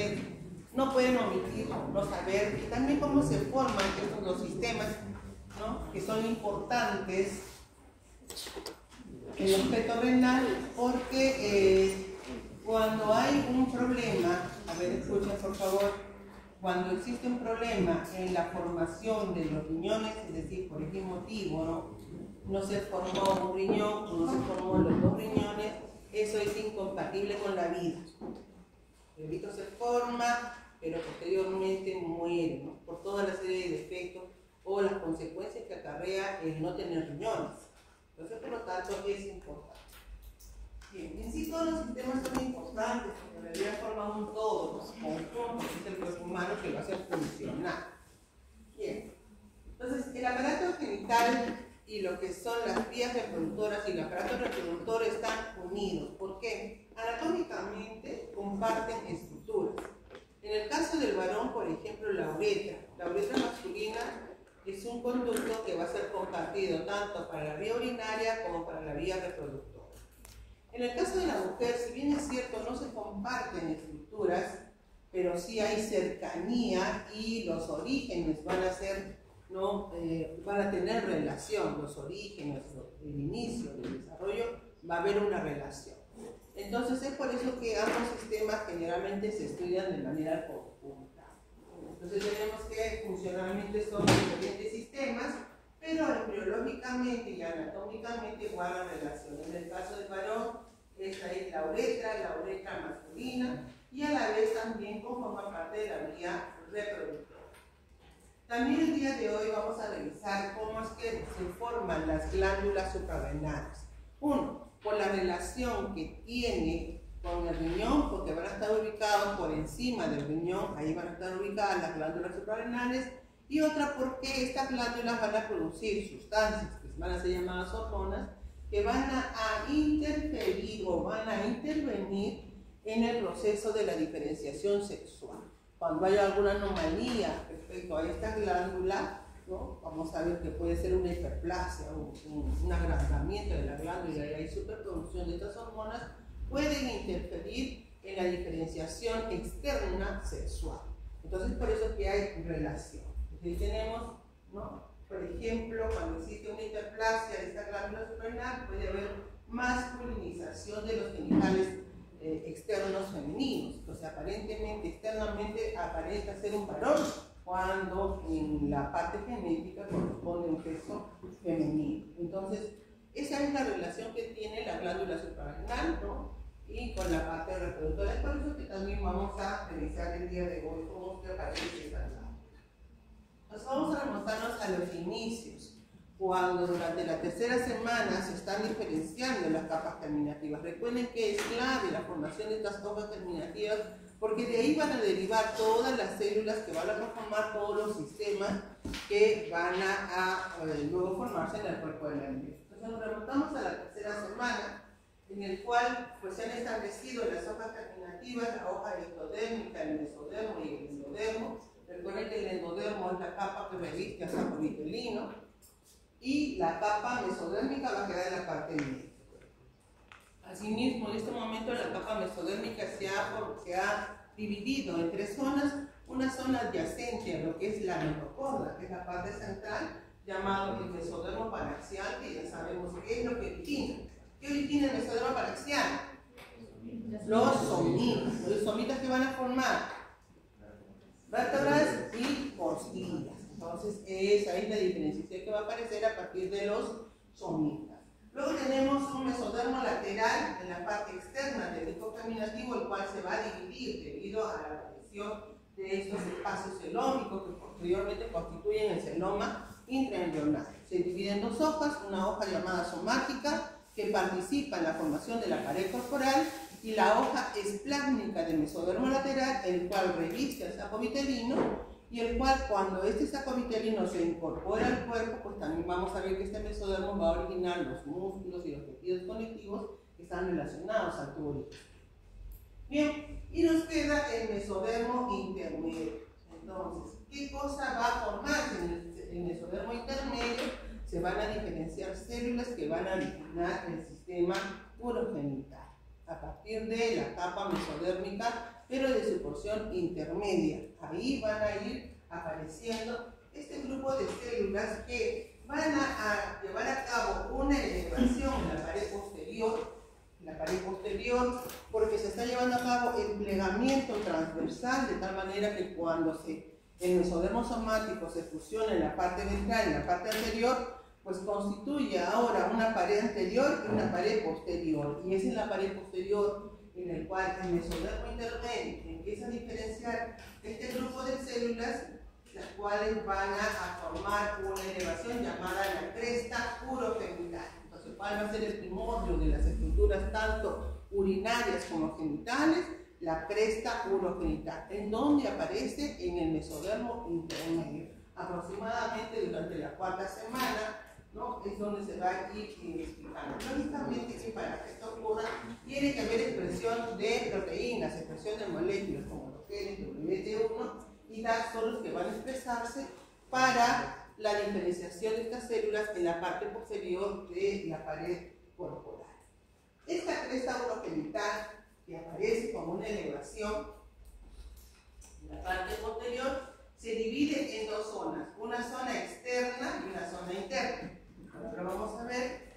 ustedes no pueden omitir, no saber, y también cómo se forman estos dos sistemas, ¿no? Que son importantes en el feto renal, porque cuando hay un problema, a ver, escuchen por favor, cuando existe un problema en la formación de los riñones, es decir, por qué motivo, no se formó un riñón o no se formó los dos riñones, eso es incompatible con la vida. El bebito se forma, pero posteriormente muere, ¿no? Por toda la serie de defectos o las consecuencias que acarrea el no tener riñones. Entonces, por lo tanto, es importante. Bien, en sí todos los sistemas son importantes, porque en realidad forman un todo, los conjuntos, es el cuerpo humano que lo hace funcionar. Bien, entonces el aparato genital y lo que son las vías reproductoras y el aparato reproductor están unidos. ¿Por qué? Anatómicamente comparten estructuras. En el caso del varón, por ejemplo, la uretra masculina es un conducto que va a ser compartido tanto para la vía urinaria como para la vía reproductora. En el caso de la mujer, si bien es cierto, no se comparten estructuras, pero sí hay cercanía y los orígenes van a ser, ¿no? Van a tener relación, los orígenes, el inicio del desarrollo, va a haber una relación. Entonces es por eso que ambos sistemas generalmente se estudian de manera conjunta. Entonces tenemos que funcionalmente son diferentes sistemas, pero embriológicamente y anatómicamente guardan relación. En el caso del varón, esta es la uretra masculina, y a la vez también conforma parte de la vía reproductora. También el día de hoy vamos a revisar cómo es que se forman las glándulas suprarrenales. Uno, por la relación que tiene con el riñón, porque van a estar ubicados por encima del riñón, ahí van a estar ubicadas las glándulas suprarrenales, y otra porque estas glándulas van a producir sustancias que van a ser llamadas hormonas, que van a interferir o van a intervenir en el proceso de la diferenciación sexual. Cuando hay alguna anomalía respecto a esta glándula, ¿no? Vamos a ver que puede ser una hiperplasia, un agrandamiento de la glándula y hay superproducción de estas hormonas, pueden interferir en la diferenciación externa sexual. Entonces, por eso es que hay relación. Aquí tenemos, ¿no? Por ejemplo, cuando existe una hiperplasia de esta glándula suprarrenal, puede haber masculinización de los genitales externos femeninos. Entonces, aparentemente, externamente, aparenta ser un varón, cuando en la parte genética corresponde a un sexo femenino. Entonces, esa es la relación que tiene la glándula suprarrenal, ¿no? Y con la parte reproductora. Es por eso que también vamos a revisar el día de hoy cómo se aparece esa glándula. Nos vamos a remontarnos a los inicios, cuando durante la tercera semana se están diferenciando las capas germinativas. Recuerden que es clave la formación de estas capas germinativas, porque de ahí van a derivar todas las células que van a conformar todos los sistemas que van a luego formarse en el cuerpo del embrión. Entonces nos remontamos a la tercera semana, en el cual pues, se han establecido las hojas germinativas, la hoja ectodérmica, el mesodermo y el endodermo. Recuerden que el endodermo es la capa que reviste a saco vitelino y la capa mesodérmica va a quedar en la parte media. Asimismo, en este momento la capa mesodérmica se ha dividido en tres zonas. Una zona adyacente a lo que es la notocorda, que es la parte central, llamado el mesodermo paraxial, que ya sabemos qué es lo que origina. ¿Qué origina el mesodermo paraxial? Los somitas. Los somitas que van a formar vértebras y costillas. Entonces, es ahí la diferenciación que va a aparecer a partir de los somitas. Luego tenemos un mesodermo lateral en la parte externa del disco germinativo, el cual se va a dividir debido a la aparición de estos espacios celómicos que posteriormente constituyen el celoma intraembrional. Se divide en dos hojas, una hoja llamada somática, que participa en la formación de la pared corporal, y la hoja esplásmica del mesodermo lateral, el cual reviste el saco vitelino, y el cual, cuando este saco vitelino se incorpora al cuerpo, pues también vamos a ver que este mesodermo va a originar los músculos y los tejidos conectivos que están relacionados al tubo líquido. Bien, y nos queda el mesodermo intermedio. Entonces, ¿qué cosa va a formarse en el mesodermo intermedio? Se van a diferenciar células que van a originar el sistema urogenital a partir de la capa mesodérmica pero de su porción intermedia. Ahí van a ir apareciendo este grupo de células que van a llevar a cabo una elevación en la pared posterior, porque se está llevando a cabo el plegamiento transversal, de tal manera que cuando el mesodermo somático se fusiona en la parte ventral y en la parte anterior, pues constituye ahora una pared anterior y una pared posterior. Y es en la pared posterior en el cual el mesodermo intermedio empieza a diferenciar este grupo de células, las cuales van a formar una elevación llamada la cresta urogenital. Entonces, ¿cuál va a ser el primordio de las estructuras tanto urinarias como genitales? La cresta urogenital, en donde aparece en el mesodermo intermedio. Aproximadamente durante la cuarta semana, ¿no? Es donde se va a ir explicando. Lógicamente que para que esto ocurra, tiene que haber expresión de proteínas, expresión de moléculas como los genes, WT1, y DAC son los que van a expresarse para la diferenciación de estas células en la parte posterior de la pared corporal. Esta cresta urogenital, que aparece como una elevación en la parte posterior, se divide en dos zonas, una zona externa y una zona interna. Ahora vamos a ver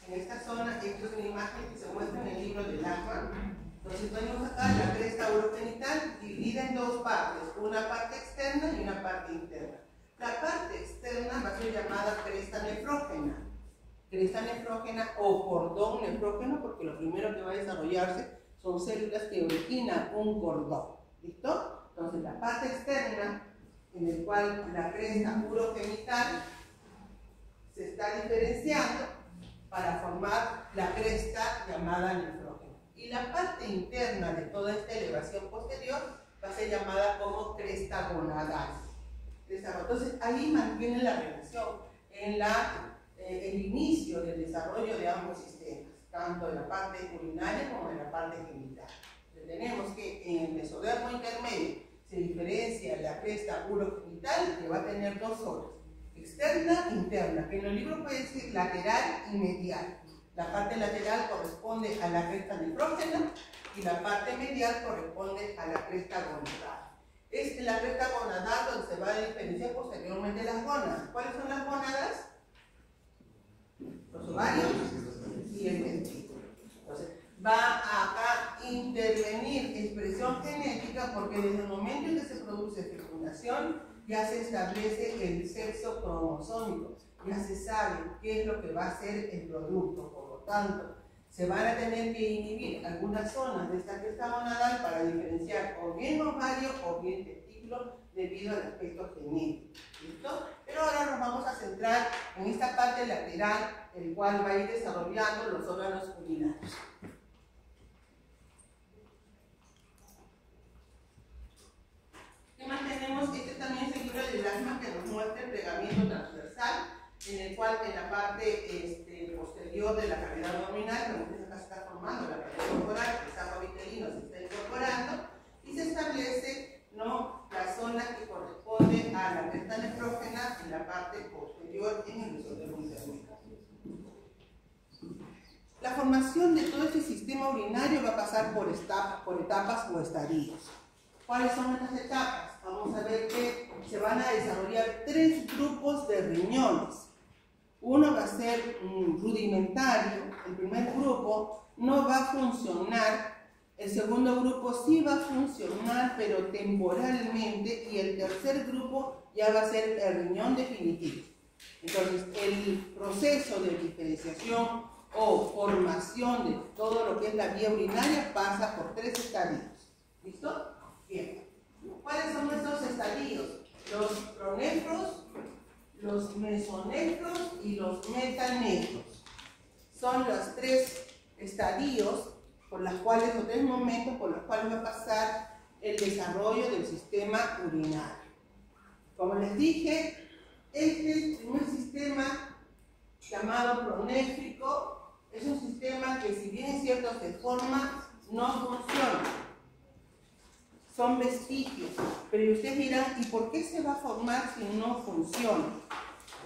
en esta zona, esta es una imagen que se muestra en el libro de Lachman. Entonces tenemos acá la cresta urogenital dividida en dos partes, una parte externa y una parte interna. La parte externa va a ser llamada cresta nefrógena o cordón nefrógeno, porque lo primero que va a desarrollarse son células que originan un cordón. ¿Listo? Entonces la parte externa, en el cual la cresta urogenital se está diferenciando para formar la cresta llamada nefrógena. Y la parte interna de toda esta elevación posterior va a ser llamada como cresta gonadal. Entonces ahí mantiene la relación en el inicio del desarrollo de ambos sistemas, tanto en la parte urinaria como en la parte genital. Entonces, tenemos que en el mesodermo intermedio se diferencia la cresta urogenital, que va a tener dos zonas, externa e interna, que en el libro puede decir lateral y medial. La parte lateral corresponde a la cresta nefrógena y la parte medial corresponde a la cresta gonadal. Es en la cresta gonadal donde se va a diferenciar posteriormente las gónadas. ¿Cuáles son las gónadas? Los ovarios y el ventrículo. Entonces, va a acá intervenir expresión genética, porque desde el momento en que se produce fecundación ya se establece el sexo cromosómico, ya se sabe qué es lo que va a ser el producto. Por lo tanto, se van a tener que inhibir algunas zonas de esta cresta gonadal para diferenciar o bien ovario o bien testículo debido al aspecto genético. ¿Listo? Pero ahora nos vamos a centrar en esta parte lateral, el cual va a ir desarrollando los órganos urinarios. ¿Qué más tenemos? Este también es el libro de Lachman, que nos muestra el plegamiento transversal, en el cual en la parte posterior de la cavidad abdominal, como ustedes acá se está formando la pared corporal, el saco vitelino se está incorporando y se establece, ¿no?, la zona que corresponde a la cresta nefrógena en la parte posterior en el mesodermo intermedio. La formación de todo este sistema urinario va a pasar por etapas o estadios. ¿Cuáles son estas etapas? Vamos a ver que se van a desarrollar tres grupos de riñones. Uno va a ser rudimentario, el primer grupo no va a funcionar, el segundo grupo sí va a funcionar, pero temporalmente, y el tercer grupo ya va a ser el riñón definitivo. Entonces, el proceso de diferenciación o formación de todo lo que es la vía urinaria pasa por tres estadios. ¿Listo? Bien. ¿Cuáles son estos estadios? Los pronefros, los mesonefros y los metanefros. Son los tres estadios por los cuales, los tres momentos por los cuales va a pasar el desarrollo del sistema urinario. Como les dije, este primer sistema llamado pronéfrico es un sistema que, si bien es cierto se forma, no funciona. Son vestigios, pero ustedes dirán, ¿y por qué se va a formar si no funciona?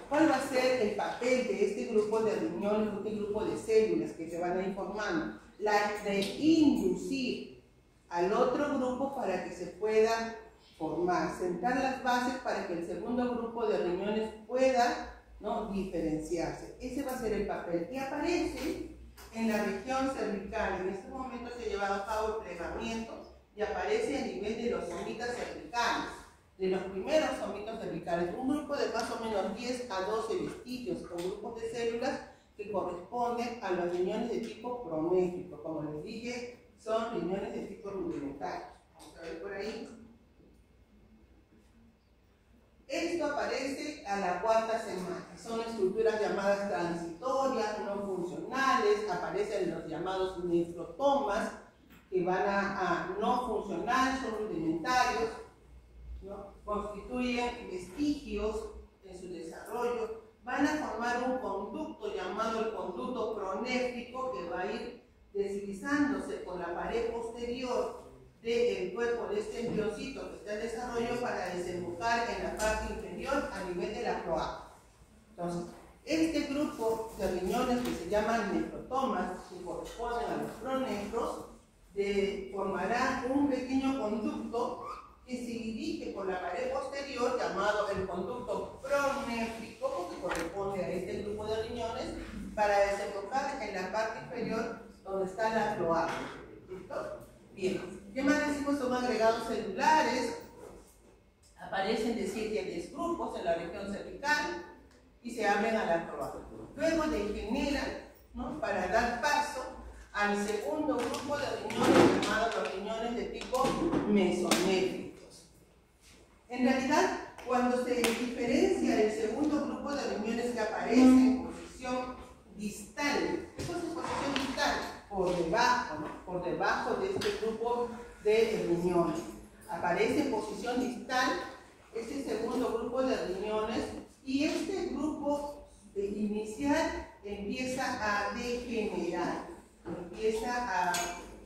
¿Cuál va a ser el papel de este grupo de riñones, de este grupo de células que se van a ir formando? La de inducir al otro grupo para que se pueda formar, sentar las bases para que el segundo grupo de riñones pueda, ¿no?, diferenciarse. Ese va a ser el papel. Y aparece en la región cervical. En este momento se ha llevado a cabo el plegamiento y aparece a nivel de los somitas cervicales, de los primeros somitos cervicales. Un grupo de más o menos 10 a 12 vestigios con grupos de células que corresponden a los riñones de tipo pronéfrico. Como les dije, son riñones de tipo rudimentario. Vamos a ver por ahí. Esto aparece a la cuarta semana. Son estructuras llamadas transitorias, no funcionales. Aparecen los llamados nefrotomas, que van a no funcionar, son rudimentarios, ¿no? Constituyen vestigios en su desarrollo. Van a formar un conducto llamado el conducto pronéfrico, que va a ir deslizándose por la pared posterior del cuerpo de este embriocito que está en desarrollo para desembocar en la parte inferior a nivel de la cloaca. Entonces, este grupo de riñones que se llaman nefrotomas, que corresponden a los pronefros, formará un pequeño conducto que se dirige por la pared posterior, llamado el conducto pronéfrico, que corresponde a este grupo de riñones, para desembocar en la parte inferior donde está la cloaca. ¿Listo? Bien. ¿Qué más decimos? Son agregados celulares. Aparecen de 7 a 10 grupos en la región cervical y se abren a la cloaca. Luego degeneran, ¿no?, para dar paso al segundo grupo de riñones, llamados los riñones de tipo mesonéfricos. En realidad, cuando se diferencia el segundo grupo de riñones que aparece en posición distal, ¿qué cosa es posición distal? Por debajo, ¿no?, por debajo de este grupo de riñones. Aparece en posición distal este segundo grupo de riñones y este grupo inicial empieza a degenerar. Empieza a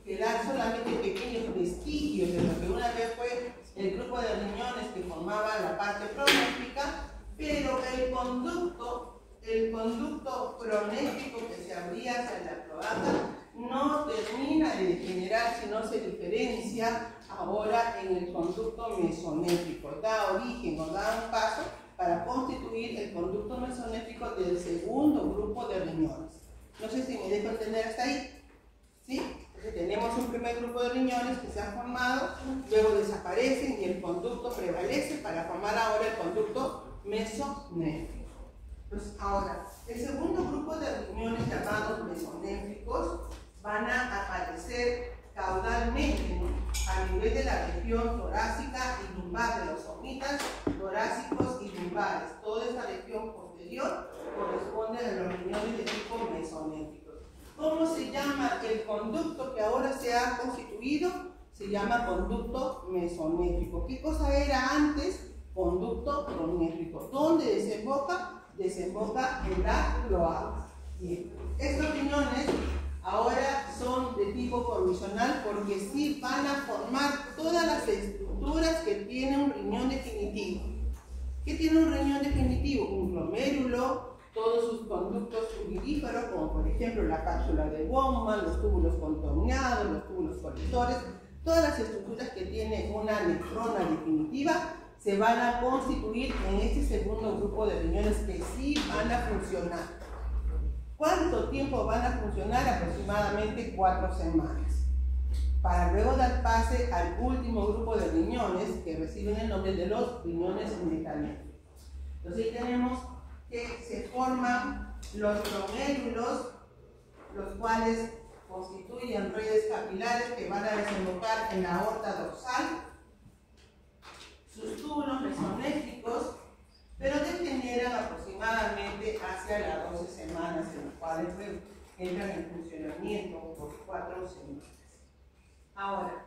quedar solamente pequeños vestigios de lo que una vez fue el grupo de riñones que formaba la parte pronéfrica, pero el conducto pronéfrico que se abría hacia la cloaca no termina de degenerar, sino se diferencia ahora en el conducto mesonéfrico. Da origen o da un paso para constituir el conducto mesonéfrico del segundo grupo de riñones. No sé si me dejo entender hasta ahí. ¿Sí? Entonces tenemos un primer grupo de riñones que se han formado, luego desaparecen y el conducto prevalece para formar ahora el conducto mesonéfrico. Entonces ahora, el segundo grupo de riñones llamados mesonéfricos van a aparecer caudalmente, ¿no?, a nivel de la región torácica y lumbar, de los somitas torácicos y lumbares. Toda esta región posterior corresponde a los riñones de tipo mesonéfrico. ¿Cómo se llama el conducto que ahora se ha constituido? Se llama conducto mesonéfrico. ¿Qué cosa era antes? Conducto pronéfrico. ¿Dónde desemboca? Desemboca en la cloaca. Bien. Estos riñones ahora son de tipo provisional porque sí van a formar todas las estructuras que tiene un riñón definitivo. ¿Qué tiene un riñón definitivo? Un glomérulo, todos sus conductos fluidíferos, como por ejemplo la cápsula de Bowman, los túbulos contorneados, los túbulos colectores, todas las estructuras que tiene una nefrona definitiva se van a constituir en este segundo grupo de riñones que sí van a funcionar. ¿Cuánto tiempo van a funcionar? Aproximadamente 4 semanas. Para luego dar pase al último grupo de riñones que reciben el nombre de los riñones metanéfricos. Entonces ahí tenemos que se forman los glomérulos, los cuales constituyen redes capilares que van a desembocar en la aorta dorsal, sus túbulos mesonéfricos, pero degeneran aproximadamente hacia las 12 semanas, en las cuales entran en funcionamiento por 4 semanas. Ahora,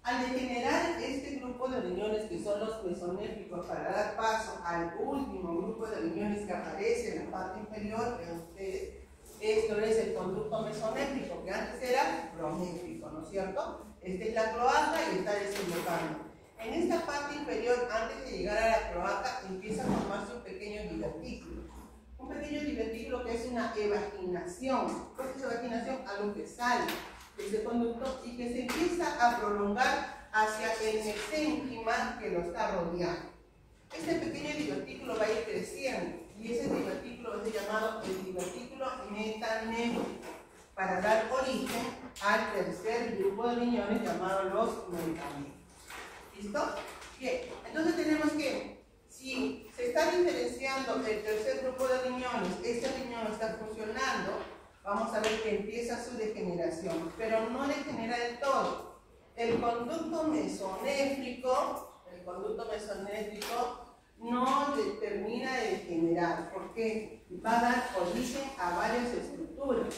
al degenerar este grupo de riñones que son los mesonéfricos para dar paso al último grupo de riñones que aparece en la parte inferior de ustedes, esto es el conducto mesonéfrico que antes era pronéfrico, ¿no es cierto? Esta es la cloaca y está desembocando. En esta parte inferior, antes de llegar a la cloaca, empieza a formarse un pequeño divertículo. Un pequeño divertículo que es una evaginación. ¿Qué es evaginación? Algo que sale. de ese conducto y que se empieza a prolongar hacia el mesénquima que lo está rodeando. Este pequeño divertículo va a ir creciendo y ese divertículo va a ser llamado el divertículo metanéfrico para dar origen al tercer grupo de riñones llamado los metanéfricos. ¿Listo? Bien, entonces tenemos que, si se está diferenciando el tercer grupo de riñones, este riñón está funcionando, vamos a ver que empieza su degeneración, pero no degenera del todo. El conducto mesonéfrico no termina de degenerar, porque va a dar origen a varias estructuras.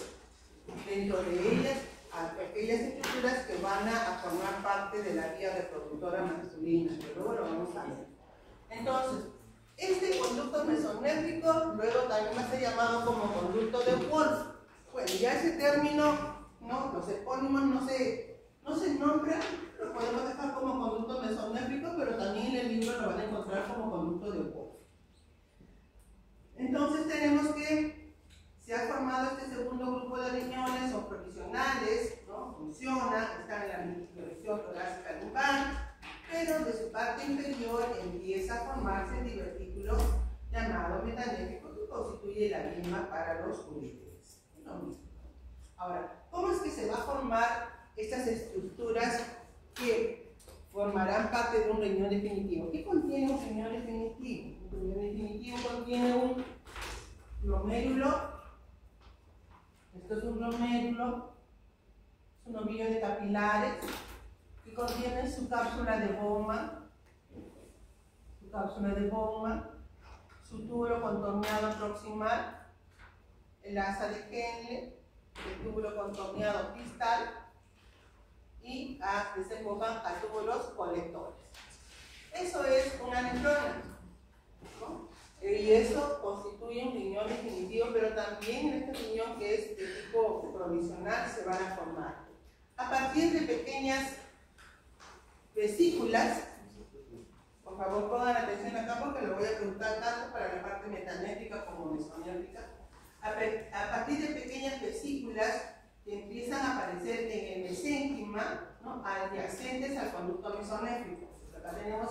Dentro de ellas, aquellas estructuras que van a formar parte de la vía reproductora masculina, que luego lo vamos a ver. Entonces, este conducto mesonéfrico luego también va a ser llamado como conducto de Wolff. Bueno, ya ese término, ¿no? Los epónimos no se nombran, lo podemos dejar como conducto mesonéfrico, pero también en el libro lo van a encontrar como conducto de Wolff. Entonces tenemos que se ha formado este segundo grupo de riñones, son provisionales, ¿no? Funcionan, están en la región torácica lumbar, pero de su parte inferior empieza a formarse el divertículo llamado metanéfrico que constituye la lima para los uréteres. Es lo mismo. Ahora, ¿cómo es que se va a formar estas estructuras que formarán parte de un riñón definitivo? ¿Qué contiene un riñón definitivo? Un riñón definitivo contiene un glomérulo. Esto es un glomérulo, es un ovillo de capilares que contiene su cápsula de Bowman, su túbulo contorneado proximal, el asa de Henle, el túbulo contorneado distal y desembocan a túbulos colectores. Eso es una nefrona, ¿no? Y eso constituye un riñón definitivo, pero también en este riñón que es de tipo provisional se van a formar a partir de pequeñas vesículas. Por favor pongan atención acá porque lo voy a preguntar tanto para la parte metanéfrica como mesonéfrica. A partir de pequeñas vesículas que empiezan a aparecer en el mesénquima, ¿no? Adyacentes al conducto mesonéfrico. Entonces, acá tenemos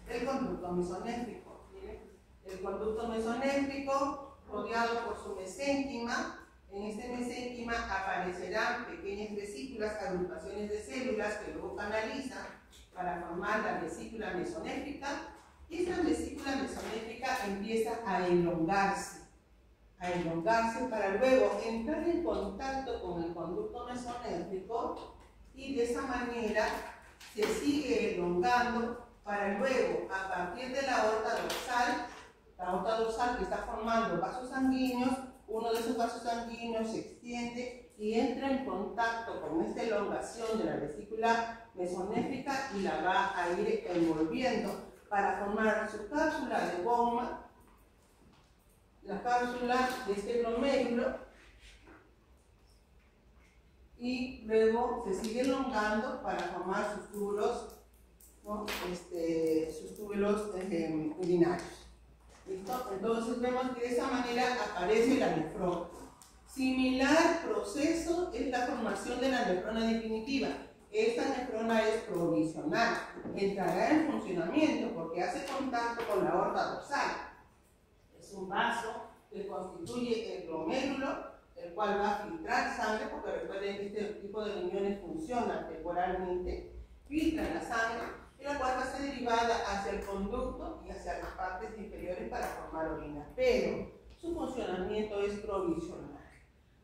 el conducto mesonéfrico. El conducto mesonéfrico rodeado por su mesénquima. En este mesénquima aparecerán pequeñas vesículas, agrupaciones de células que luego canalizan para formar la vesícula mesonéfrica, y esta vesícula mesonéfrica empieza a elongarse para luego entrar en contacto con el conducto mesonéfrico y de esa manera se sigue elongando para luego, a partir de la aorta dorsal que está formando vasos sanguíneos, uno de esos vasos sanguíneos se extiende y entra en contacto con esta elongación de la vesícula mesonéfrica y la va a ir envolviendo para formar su cápsula de Bowman, la cápsula de este glomérulo, y luego se sigue elongando para formar sus túbulos, ¿no? Sus túbulos urinarios. ¿Listo? Entonces vemos que de esa manera aparece la nefrona. Similar proceso es la formación de la nefrona definitiva. Esta nefrona es provisional, entrará en funcionamiento porque hace contacto con la aorta dorsal. Es un vaso que constituye el glomérulo, el cual va a filtrar sangre, porque recuerden que este tipo de riñones funciona temporalmente, filtra la sangre, y la cual va a ser derivada hacia el conducto y hacia las partes inferiores para formar orina, pero su funcionamiento es provisional.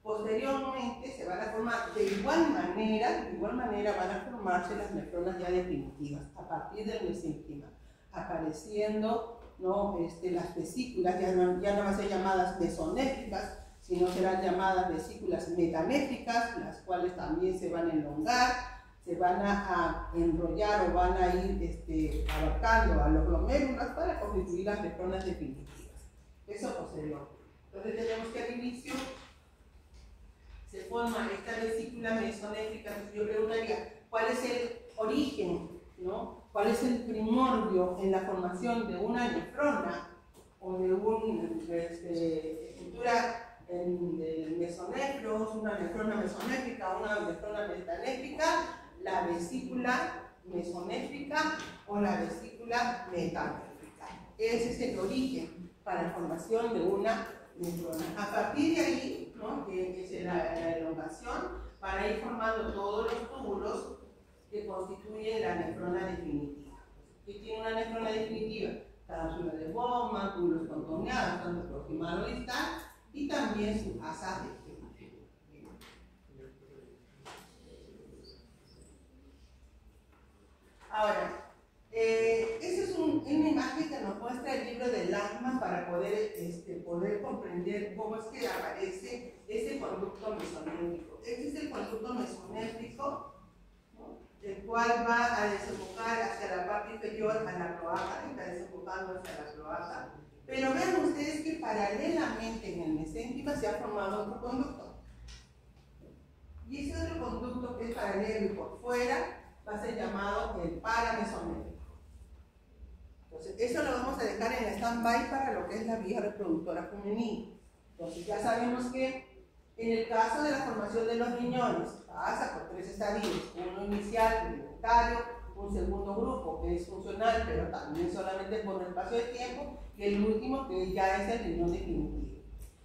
Posteriormente se van a formar de igual manera van a formarse las nefronas ya definitivas a partir del mesénquima, apareciendo, ¿no? Las vesículas ya no van a ser llamadas mesonéfricas, sino serán llamadas vesículas metanéfricas, las cuales también se van a elongar, se van a enrollar o van a ir abarcando a los glomérulos para constituir las nefronas definitivas. Eso posterior. Entonces tenemos que al inicio se forma esta vesícula mesonéfrica. Entonces yo preguntaría, ¿cuál es el origen, ¿no? ¿Cuál es el primordio en la formación de una nefrona o de una estructura del mesonefros, una nefrona mesonéfrica, una nefrona metanéfrica, la vesícula mesonéfrica o la vesícula metanéfrica. Ese es el origen para la formación de una nefrona. A partir de ahí, ¿no?, que es la elongación, para ir formando todos los túbulos que constituyen la nefrona definitiva. ¿Qué tiene una nefrona definitiva? Cápsula de Bowman, túbulos contorneados, tanto proximal o distal, y también su asa de Ahora, esa es una imagen que nos muestra el libro de Langman para poder comprender cómo es que aparece ese conducto mesonéfrico. Este es el conducto mesonéfrico, ¿no?, el cual va a desembocar hacia la parte inferior a la cloaca, está desembocando hacia la cloaca. Pero vean ustedes que paralelamente en el mesénquima se ha formado otro conducto. Y ese otro conducto que es paralelo y por fuera va a ser llamado el paramesonéfrico. Entonces, eso lo vamos a dejar en stand-by para lo que es la vía reproductora femenina. Entonces, ya sabemos que en el caso de la formación de los riñones pasa por 3 estadios: uno inicial, rudimentario, un segundo grupo que es funcional, pero también solamente por un espacio de tiempo, y el último que ya es el riñón definitivo.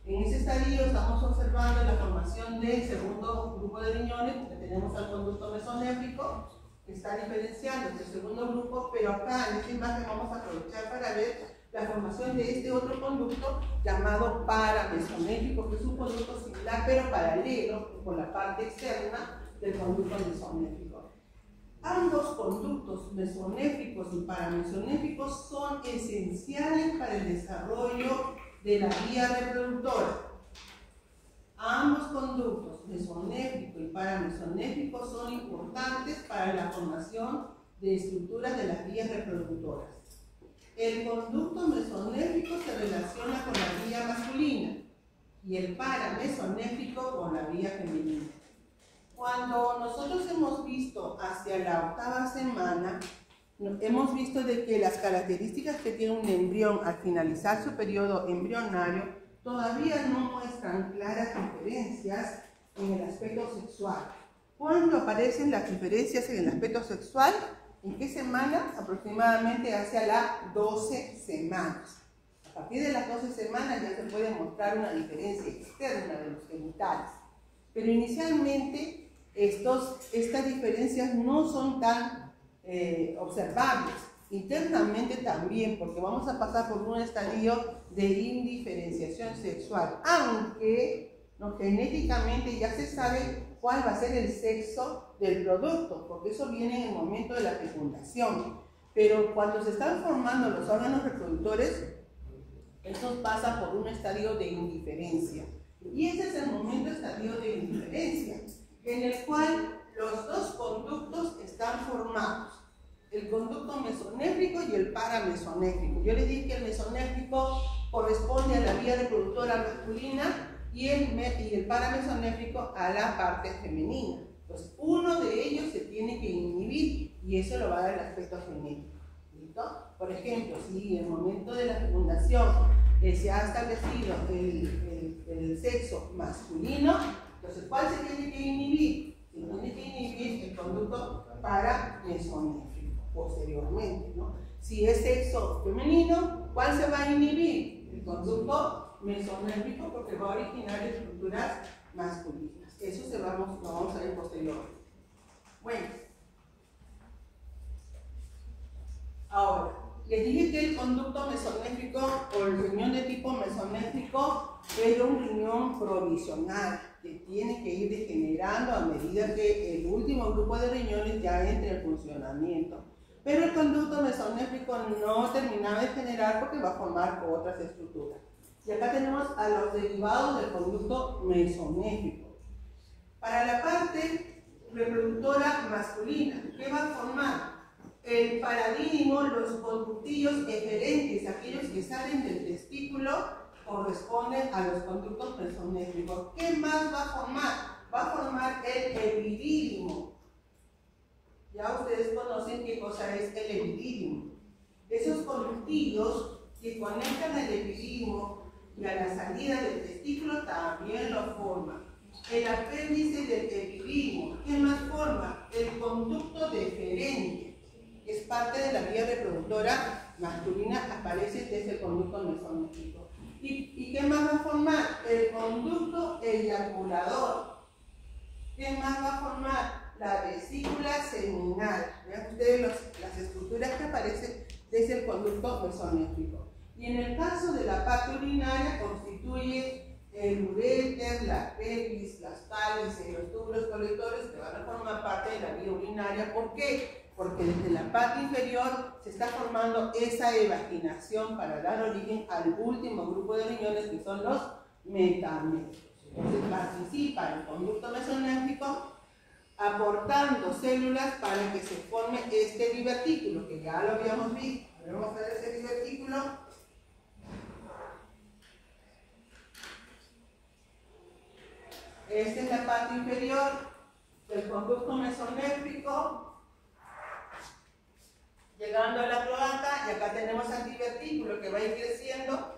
En ese estadio estamos observando la formación del segundo grupo de riñones, porque tenemos al conducto mesonéfrico, que está diferenciando este segundo grupo, pero acá en esta imagen vamos a aprovechar para ver la formación de este otro conducto llamado paramesonéfrico, que es un conducto similar pero paralelo por la parte externa del conducto mesonéfrico. Ambos conductos mesonéfricos y paramesonéfricos son esenciales para el desarrollo de la vía reproductora. Ambos conductos, mesonéfrico y paramesonéfrico, son importantes para la formación de estructuras de las vías reproductoras. El conducto mesonéfrico se relaciona con la vía masculina y el paramesonéfrico con la vía femenina. Cuando nosotros hemos visto hacia la 8ª semana, hemos visto de que las características que tiene un embrión al finalizar su periodo embrionario todavía no muestran claras diferencias en el aspecto sexual. ¿Cuándo aparecen las diferencias en el aspecto sexual? ¿En qué semana? Aproximadamente hacia las 12 semanas. A partir de las 12 semanas ya se puede mostrar una diferencia externa de los genitales. Pero inicialmente estas diferencias no son tan observables. Internamente también, porque vamos a pasar por un estadio de indiferenciación sexual, aunque genéticamente ya se sabe cuál va a ser el sexo del producto, porque eso viene en el momento de la fecundación. Pero cuando se están formando los órganos reproductores, eso pasa por un estadio de indiferencia. Y ese es el momento estadio de indiferencia, en el cual los dos conductos están formados: el conducto mesonéfrico y el paramesonéfrico. Yo les dije que el mesonéfrico corresponde a la vía reproductora masculina y el paramesonéfrico a la parte femenina. Entonces, uno de ellos se tiene que inhibir y eso lo va a dar el aspecto genético. ¿Listo? Por ejemplo, si en el momento de la fecundación se ha establecido el sexo masculino, entonces, ¿cuál se tiene que inhibir? Se tiene que inhibir el conducto paramesonéfrico posteriormente, ¿no? Si es sexo femenino, ¿cuál se va a inhibir? El conducto mesonéfrico, porque va a originar estructuras masculinas. Eso lo vamos a ver posteriormente. Bueno, ahora, les dije que el conducto mesonéfrico o el riñón de tipo mesonéfrico es un riñón provisional que tiene que ir degenerando a medida que el último grupo de riñones ya entre en funcionamiento. Pero el conducto mesonéfrico no terminaba de generar porque va a formar otras estructuras. Y acá tenemos a los derivados del conducto mesonéfrico. Para la parte reproductora masculina, ¿qué va a formar? El paradínimo, los conductillos eferentes, aquellos que salen del testículo, corresponden a los conductos mesonéfricos. ¿Qué más va a formar? Va a formar el epidídimo. Ya ustedes conocen qué cosa es el epidídimo. Esos conductillos que conectan al epidídimo y a la salida del testículo testículo también lo forma. El apéndice del epidídimo, ¿qué más forma? El conducto deferente, que es parte de la vía reproductora masculina, aparece desde el conducto mesonéfrico. ¿Y qué más va a formar? El conducto eyaculador. ¿Qué más va a formar? La vesícula seminal. Vean ustedes las estructuras que aparecen desde el conducto mesonéfrico. Y en el caso de la parte urinaria constituye el uréter, la pelvis, las cálices y los túbulos colectores que van a formar parte de la vía urinaria. ¿Por qué? Porque desde la parte inferior se está formando esa evaginación para dar origen al último grupo de riñones, que son los metamétricos. Entonces participa el conducto mesonéfrico aportando células para que se forme este divertículo, que ya lo habíamos visto. Vamos a ver ese divertículo. Esta es la parte inferior del conducto mesonéfrico, llegando a la cloaca, y acá tenemos el divertículo que va a ir creciendo.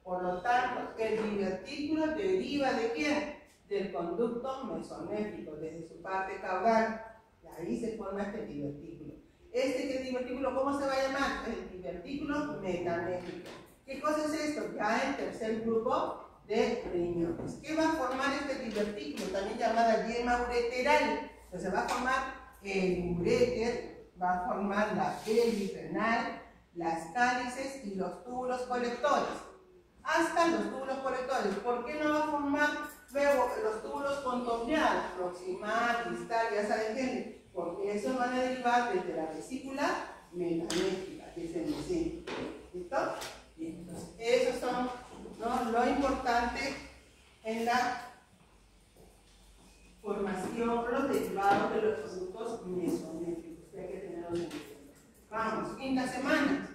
Por lo tanto, el divertículo deriva ¿de quién? Del conducto mesonéfrico, desde su parte caudal. Y ahí se forma este divertículo. Este divertículo, ¿cómo se va a llamar? El divertículo metanéfrico. ¿Qué cosa es esto? Ya el tercer grupo de riñones. ¿Qué va a formar este divertículo? También llamada yema ureteral. Entonces va a formar el uréter, va a formar la pelvis renal, las cálices y los túbulos colectores. Hasta los túbulos colectores. ¿Por qué no va a formar luego los túbulos contorneados? Proximal, distal, ya saben qué. Porque esos van a derivar desde la vesícula metanéfrica, que es el mesentro. ¿Listo? Bien, entonces, esos son, ¿no?, lo importante en la formación, los derivados de los conductos mesonéfricos, que hay que tenerlos en cuenta. Vamos, quinta semana.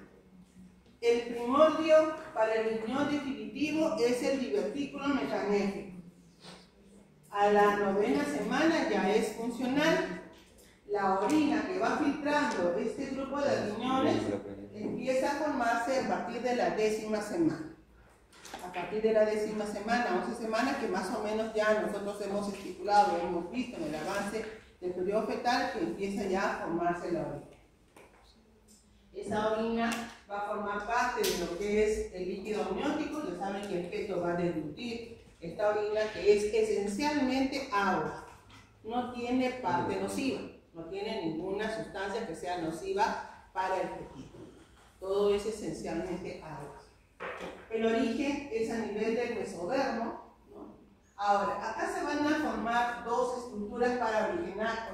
El primordio para el riñón definitivo es el divertículo metanéfrico. A la novena semana ya es funcional. La orina que va filtrando este grupo de riñones empieza a formarse a partir de la 10ª semana. A partir de la 10ª semana, 11 semanas, que más o menos ya nosotros hemos estipulado, hemos visto en el avance del periodo fetal, que empieza ya a formarse la orina. Esa orina va a formar parte de lo que es el líquido amniótico. Ya saben que el feto va a deglutir esta orina, que es esencialmente agua. No tiene parte nociva, no tiene ninguna sustancia que sea nociva para el fetito. Todo es esencialmente agua. El origen es a nivel del mesodermo, ¿no? Ahora, acá se van a formar dos estructuras para originar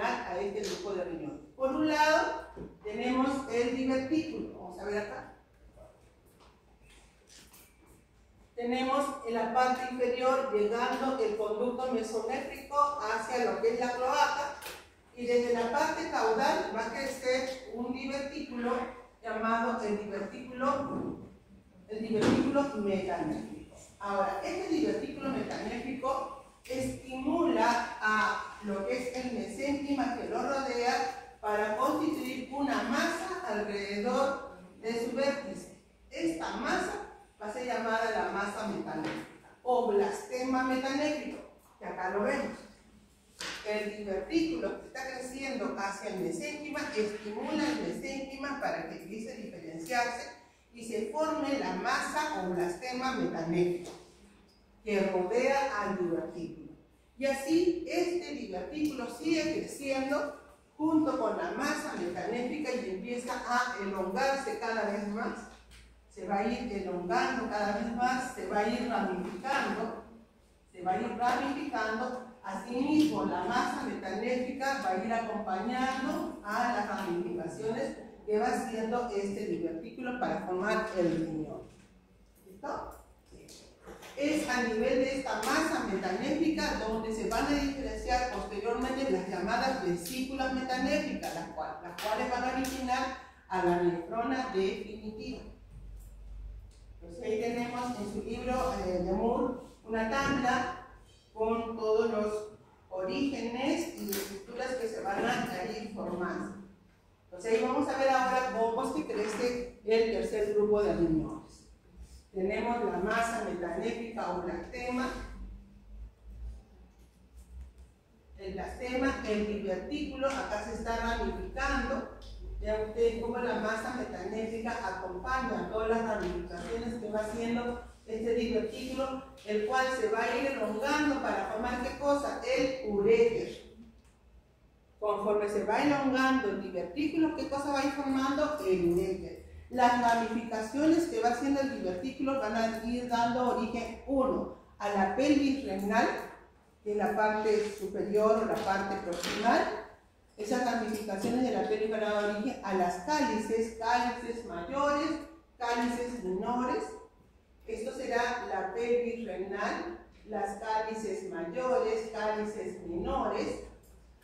a este grupo de riñones. Por un lado, tenemos el divertículo. Vamos a ver acá. Tenemos en la parte inferior llegando el conducto mesonéfrico hacia lo que es la cloaca, y desde la parte caudal va a crecer un divertículo llamado el divertículo metanéfrico. Ahora, este divertículo metanéfrico estimula a lo que es el mesénquima que lo rodea para constituir una masa alrededor de su vértice. Esta masa va a ser llamada la masa metanéfrica o blastema metanéfrico, que acá lo vemos. El divertículo que está creciendo hacia el mesénquima estimula el mesénquima para que empiece a diferenciarse y se forme la masa o blastema metanéfrico que rodea al divertículo. Y así este divertículo sigue creciendo junto con la masa metanéfrica y empieza a elongarse cada vez más. Se va a ir elongando cada vez más, se va a ir ramificando, Asimismo, la masa metanéfrica va a ir acompañando a las ramificaciones que va haciendo este divertículo para formar el riñón. ¿Listo? Es a nivel de esta masa metanéfrica donde se van a diferenciar posteriormente las llamadas vesículas metanéficas, las cuales van a originar a la nefrona definitiva. Entonces ahí tenemos en su libro de Moore una tabla con todos los orígenes y estructuras que se van a ir formando. Entonces ahí vamos a ver ahora cómo es que crece el tercer grupo de riñones. tenemos la masa metanéfica o blastema. El blastema, el divertículo, acá se está ramificando. Vean ustedes cómo la masa metanéfica acompaña todas las ramificaciones que va haciendo este divertículo, el cual se va a ir elongando para formar ¿qué cosa? El uréter. Conforme se va elongando el divertículo, ¿qué cosa va a ir formando? El uréter. Las ramificaciones que va haciendo el divertículo van a ir dando origen, uno, a la pelvis renal, que es la parte superior o la parte proximal. Esas ramificaciones de la pelvis van a dar origen a las cálices, cálices mayores, cálices menores. Esto será la pelvis renal, las cálices mayores, cálices menores,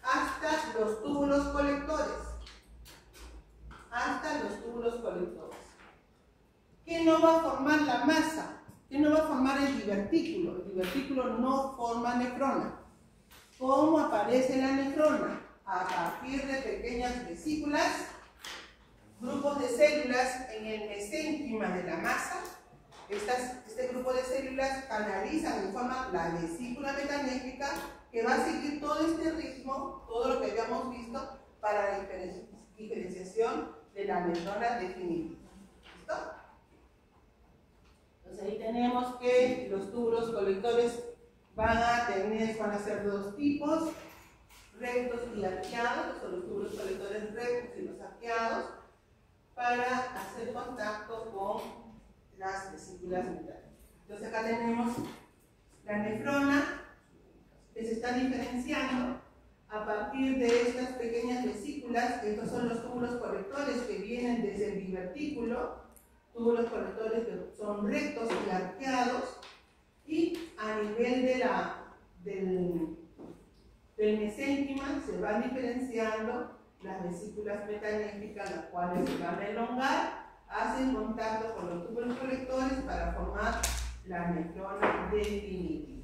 hasta los túbulos colectores. Hasta los túbulos colectores. ¿Qué no va a formar la masa? ¿Qué no va a formar el divertículo? El divertículo no forma nefrona. ¿Cómo aparece la nefrona? A partir de pequeñas vesículas, grupos de células en el mesénquima de la masa. Este grupo de células canalizan y forman la vesícula metanéfrica, que va a seguir todo este ritmo, todo lo que habíamos visto, para la diferenciación de la nefrona definitiva. ¿Listo? Entonces ahí tenemos que los túbulos colectores van a ser dos tipos, rectos y arqueados, que son los túbulos colectores rectos y los arqueados, para hacer contacto con las vesículas metanéficas. Entonces acá tenemos la nefrona, que se está diferenciando a partir de estas pequeñas vesículas. Estos son los túbulos colectores que vienen desde el divertículo, túbulos colectores que son rectos y arqueados, y a nivel del mesénquima se van diferenciando las vesículas metanéficas, las cuales se van a elongar, hacen contacto con los túbulos colectores para formar la nefrona definitiva.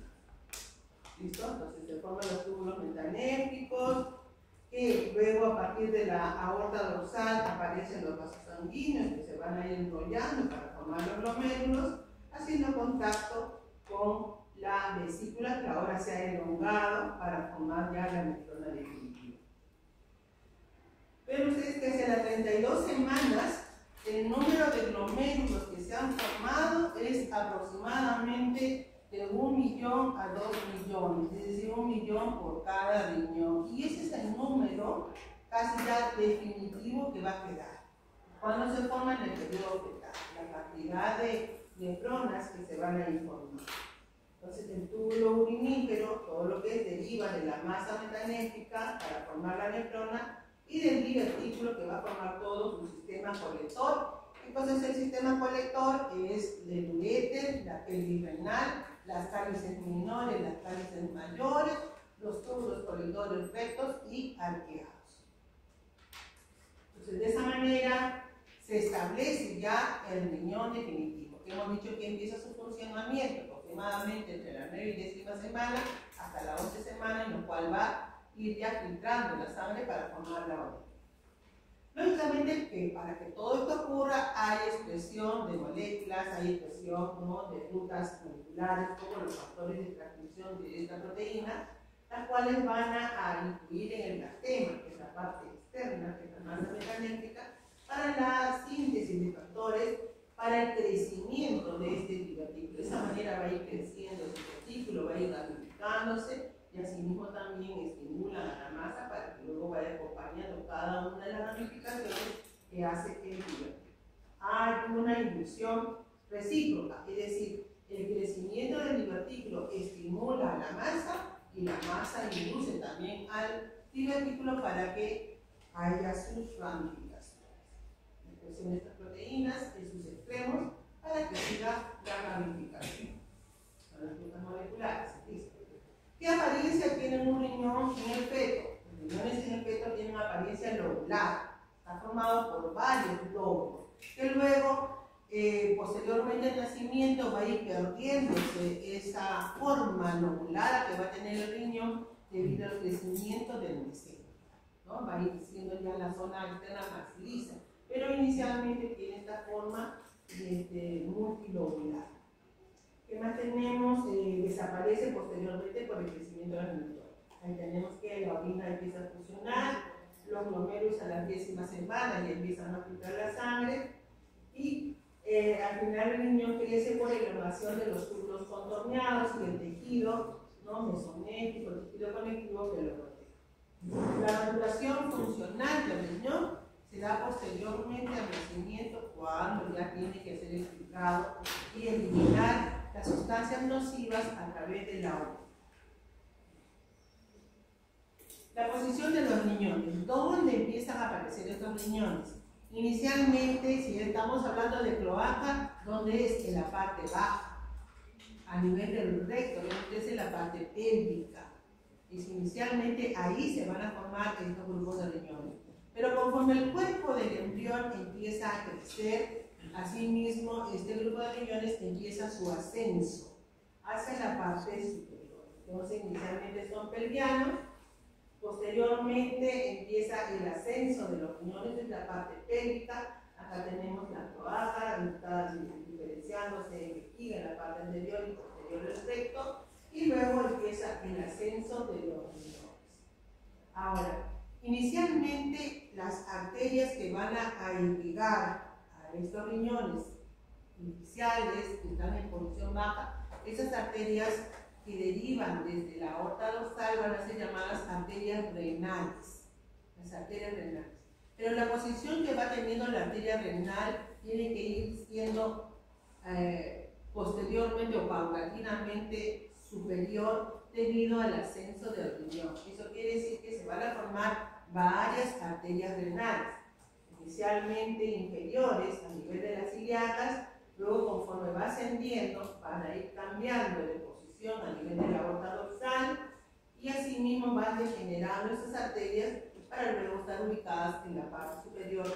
¿Listo? Entonces se forman los túbulos metanéficos, que luego a partir de la aorta dorsal aparecen los vasos sanguíneos que se van a ir enrollando para formar los glomérulos, haciendo contacto con la vesícula, que ahora se ha elongado para formar ya la nefrona definitiva. Pero ustedes que hacia las 32 semanas el número de glomérulos que se han formado es aproximadamente de 1 millón a 2 millones, es decir, 1 millón por cada riñón. Y ese es el número casi ya definitivo que va a quedar. Cuando se forma en el periodo fetal, la cantidad de nefronas que se van a ir formando. Entonces, el túbulo urinífero, todo lo que deriva de la masa metanéfica para formar la nefrona, y del divertículo, que va a formar todo su sistema colector. Entonces, el sistema colector es el uréter, la pelvis renal, las cálices menores, las cálices mayores, los túbulos colectores rectos y arqueados. Entonces, de esa manera se establece ya el riñón definitivo. Hemos dicho que empieza su funcionamiento aproximadamente entre la 9 y 10ª semana hasta la 11ª semana, en lo cual va a ir ya filtrando la sangre para formar la orina. Lógicamente que para que todo esto ocurra hay expresión de moléculas, hay expresión, ¿no?, de rutas moleculares, como los factores de transcripción de esta proteína, las cuales van a influir en el blastema, que es la parte externa, que es la masa metanéfrica, para la síntesis de factores para el crecimiento de este divertículo. De esa manera va a ir creciendo el divertículo, va a ir ramificándose, y asimismo también estimulan a la masa para que luego vaya acompañando cada una de las ramificaciones que hace el divertículo. Hay una inducción recíproca, es decir, el crecimiento del divertículo estimula a la masa y la masa induce también al divertículo para que haya sus ramificaciones. La expresión de estas proteínas en sus extremos para que siga la ramificación. Son las rutas moleculares. ¿Listo? ¿Qué apariencia tiene un riñón en el feto? Los riñones en el feto tienen una apariencia lobular. Está formado por varios lóbulos, que luego, posteriormente al nacimiento, va a ir perdiéndose esa forma lobular que va a tener el riñón debido al crecimiento del mesénquima, ¿no? Va a ir siendo ya la zona externa más lisa, pero inicialmente tiene esta forma multilobular. ¿Qué más tenemos? Desaparece posteriormente por el crecimiento del neutrones. Ahí tenemos que la orina empieza a funcionar, los glomérulos a la 10ª semana y empiezan a filtrar la sangre, y al final el riñón crece por elongación de los túbulos contorneados y el tejido, ¿no?, mesonético, el tejido conectivo que lo rodea. La maduración funcional del riñón se da posteriormente al nacimiento, cuando ya tiene que ser filtrado y eliminar las sustancias nocivas a través del agua. La posición de los riñones. ¿Dónde empiezan a aparecer estos riñones? Inicialmente, si estamos hablando de cloaca, ¿dónde es? En la parte baja, a nivel del recto, es en la parte pélvica. Inicialmente ahí se van a formar estos grupos de riñones. Pero conforme el cuerpo del embrión empieza a crecer, asimismo este grupo de riñones empieza su ascenso hacia la parte superior. Entonces inicialmente son pelvianos, posteriormente empieza el ascenso de los riñones desde la parte pélvica. Acá tenemos la cloaca, está diferenciándose en vejiga en la parte anterior y posterior del recto, y luego empieza el ascenso de los riñones. Ahora, inicialmente las arterias que van a irrigar a estos riñones iniciales que están en posición baja, esas arterias que derivan desde la aorta dorsal van a ser llamadas arterias renales, las arterias renales. Pero la posición que va teniendo la arteria renal tiene que ir siendo posteriormente o paulatinamente superior debido al ascenso del riñón. Eso quiere decir que se van a formar varias arterias renales, inicialmente inferiores a nivel de las ilíacas, luego conforme va ascendiendo van a ir cambiando de posición a nivel de la aorta dorsal, y asimismo van degenerando esas arterias para luego estar ubicadas en la parte superior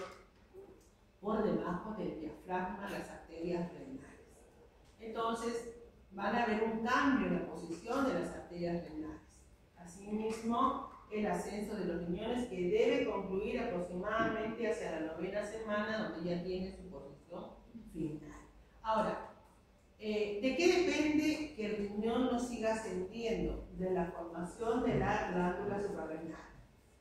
por debajo del diafragma, las arterias renales. Entonces van a haber un cambio en la posición de las arterias renales. Asimismo, el ascenso de los riñones, que debe concluir aproximadamente hacia la 9ª semana, donde ya tiene su posición final. Ahora, ¿de qué depende que el riñón no siga ascendiendo? De la formación de la glándula suprarrenal.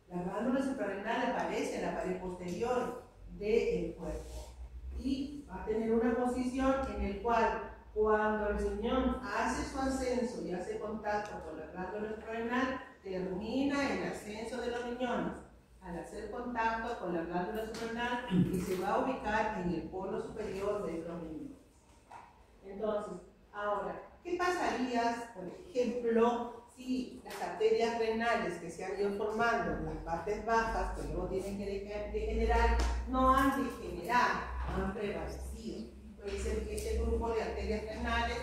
La glándula suprarrenal aparece en la pared posterior del cuerpo y va a tener una posición en la cual, cuando el riñón hace su ascenso y hace contacto con la glándula suprarrenal, termina el ascenso de los riñones al hacer contacto con la glándula suprarrenal y se va a ubicar en el polo superior de los riñones. Entonces, ahora, ¿qué pasaría, por ejemplo, si las arterias renales que se han ido formando en las partes bajas, que luego tienen que degenerar, no han degenerado, han prevalecido? Puede ser que este grupo de arterias renales